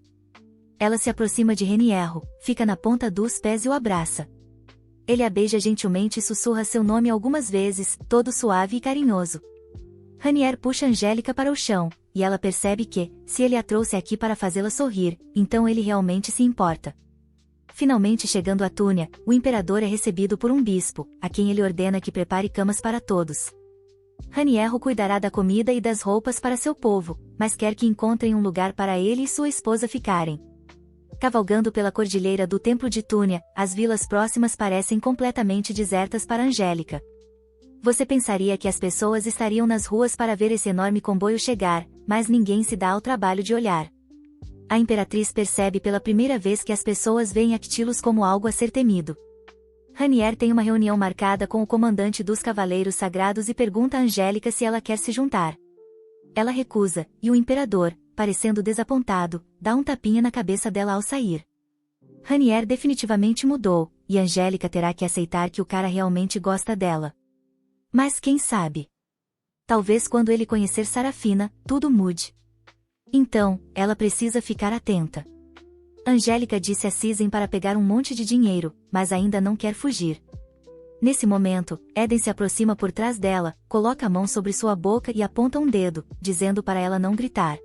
S1: Ela se aproxima de Raniero, fica na ponta dos pés e o abraça. Ele a beija gentilmente e sussurra seu nome algumas vezes, todo suave e carinhoso. Raniero puxa Angélica para o chão, e ela percebe que, se ele a trouxe aqui para fazê-la sorrir, então ele realmente se importa. Finalmente chegando a Túnia, o imperador é recebido por um bispo, a quem ele ordena que prepare camas para todos. Raniero cuidará da comida e das roupas para seu povo, mas quer que encontrem um lugar para ele e sua esposa ficarem. Cavalgando pela cordilheira do Templo de Túnia, as vilas próximas parecem completamente desertas para Angélica. Você pensaria que as pessoas estariam nas ruas para ver esse enorme comboio chegar, mas ninguém se dá ao trabalho de olhar. A imperatriz percebe pela primeira vez que as pessoas veem Actilos como algo a ser temido. Raniero tem uma reunião marcada com o comandante dos Cavaleiros Sagrados e pergunta a Angélica se ela quer se juntar. Ela recusa, e o imperador, parecendo desapontado, dá um tapinha na cabeça dela ao sair. Raniero definitivamente mudou, e Angélica terá que aceitar que o cara realmente gosta dela. Mas quem sabe? Talvez quando ele conhecer Sarafina, tudo mude. Então, ela precisa ficar atenta. Angélica disse a Cisen para pegar um monte de dinheiro, mas ainda não quer fugir. Nesse momento, Eden se aproxima por trás dela, coloca a mão sobre sua boca e aponta um dedo, dizendo para ela não gritar.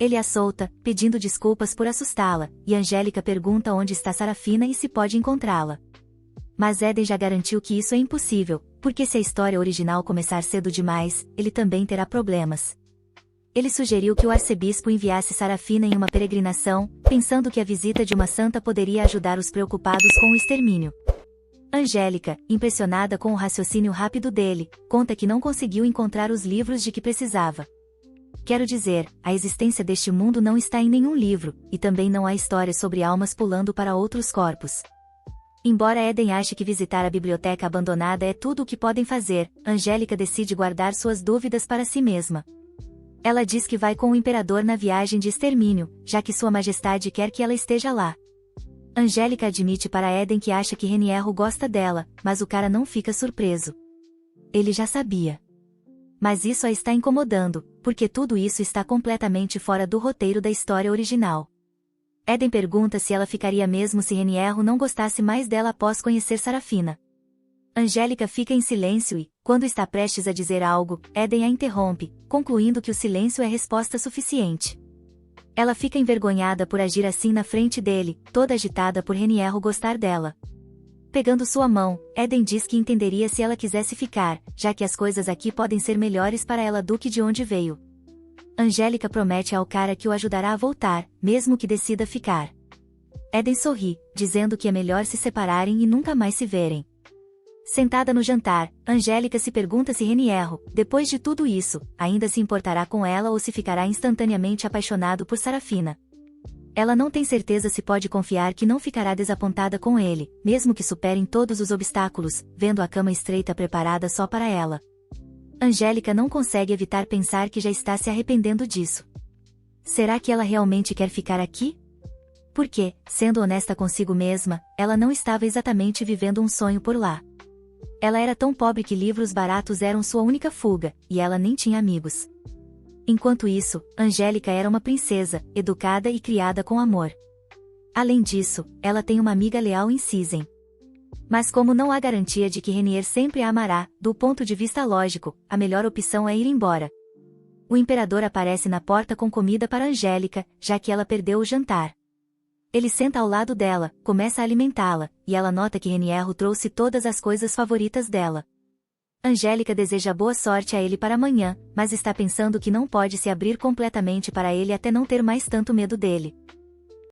S1: Ele a solta, pedindo desculpas por assustá-la, e Angélica pergunta onde está Sarafina e se pode encontrá-la. Mas Eden já garantiu que isso é impossível, porque se a história original começar cedo demais, ele também terá problemas. Ele sugeriu que o arcebispo enviasse Sarafina em uma peregrinação, pensando que a visita de uma santa poderia ajudar os preocupados com o extermínio. Angélica, impressionada com o raciocínio rápido dele, conta que não conseguiu encontrar os livros de que precisava. Quero dizer, a existência deste mundo não está em nenhum livro, e também não há histórias sobre almas pulando para outros corpos. Embora Eden ache que visitar a biblioteca abandonada é tudo o que podem fazer, Angélica decide guardar suas dúvidas para si mesma. Ela diz que vai com o imperador na viagem de extermínio, já que Sua Majestade quer que ela esteja lá. Angélica admite para Eden que acha que Raniero gosta dela, mas o cara não fica surpreso. Ele já sabia. Mas isso a está incomodando, porque tudo isso está completamente fora do roteiro da história original. Eden pergunta se ela ficaria mesmo se Raniero não gostasse mais dela após conhecer Sarafina. Angélica fica em silêncio e, quando está prestes a dizer algo, Eden a interrompe, concluindo que o silêncio é resposta suficiente. Ela fica envergonhada por agir assim na frente dele, toda agitada por Raniero gostar dela. Pegando sua mão, Eden diz que entenderia se ela quisesse ficar, já que as coisas aqui podem ser melhores para ela do que de onde veio. Angélica promete ao cara que o ajudará a voltar, mesmo que decida ficar. Eden sorri, dizendo que é melhor se separarem e nunca mais se verem. Sentada no jantar, Angélica se pergunta se Raniero, depois de tudo isso, ainda se importará com ela ou se ficará instantaneamente apaixonado por Sarafina. Ela não tem certeza se pode confiar que não ficará desapontada com ele, mesmo que superem todos os obstáculos, vendo a cama estreita preparada só para ela. Angélica não consegue evitar pensar que já está se arrependendo disso. Será que ela realmente quer ficar aqui? Porque, sendo honesta consigo mesma, ela não estava exatamente vivendo um sonho por lá. Ela era tão pobre que livros baratos eram sua única fuga, e ela nem tinha amigos. Enquanto isso, Angélica era uma princesa, educada e criada com amor. Além disso, ela tem uma amiga leal em Sizen. Mas como não há garantia de que Renier sempre a amará, do ponto de vista lógico, a melhor opção é ir embora. O imperador aparece na porta com comida para Angélica, já que ela perdeu o jantar. Ele senta ao lado dela, começa a alimentá-la, e ela nota que Renier trouxe todas as coisas favoritas dela. Angélica deseja boa sorte a ele para amanhã, mas está pensando que não pode se abrir completamente para ele até não ter mais tanto medo dele.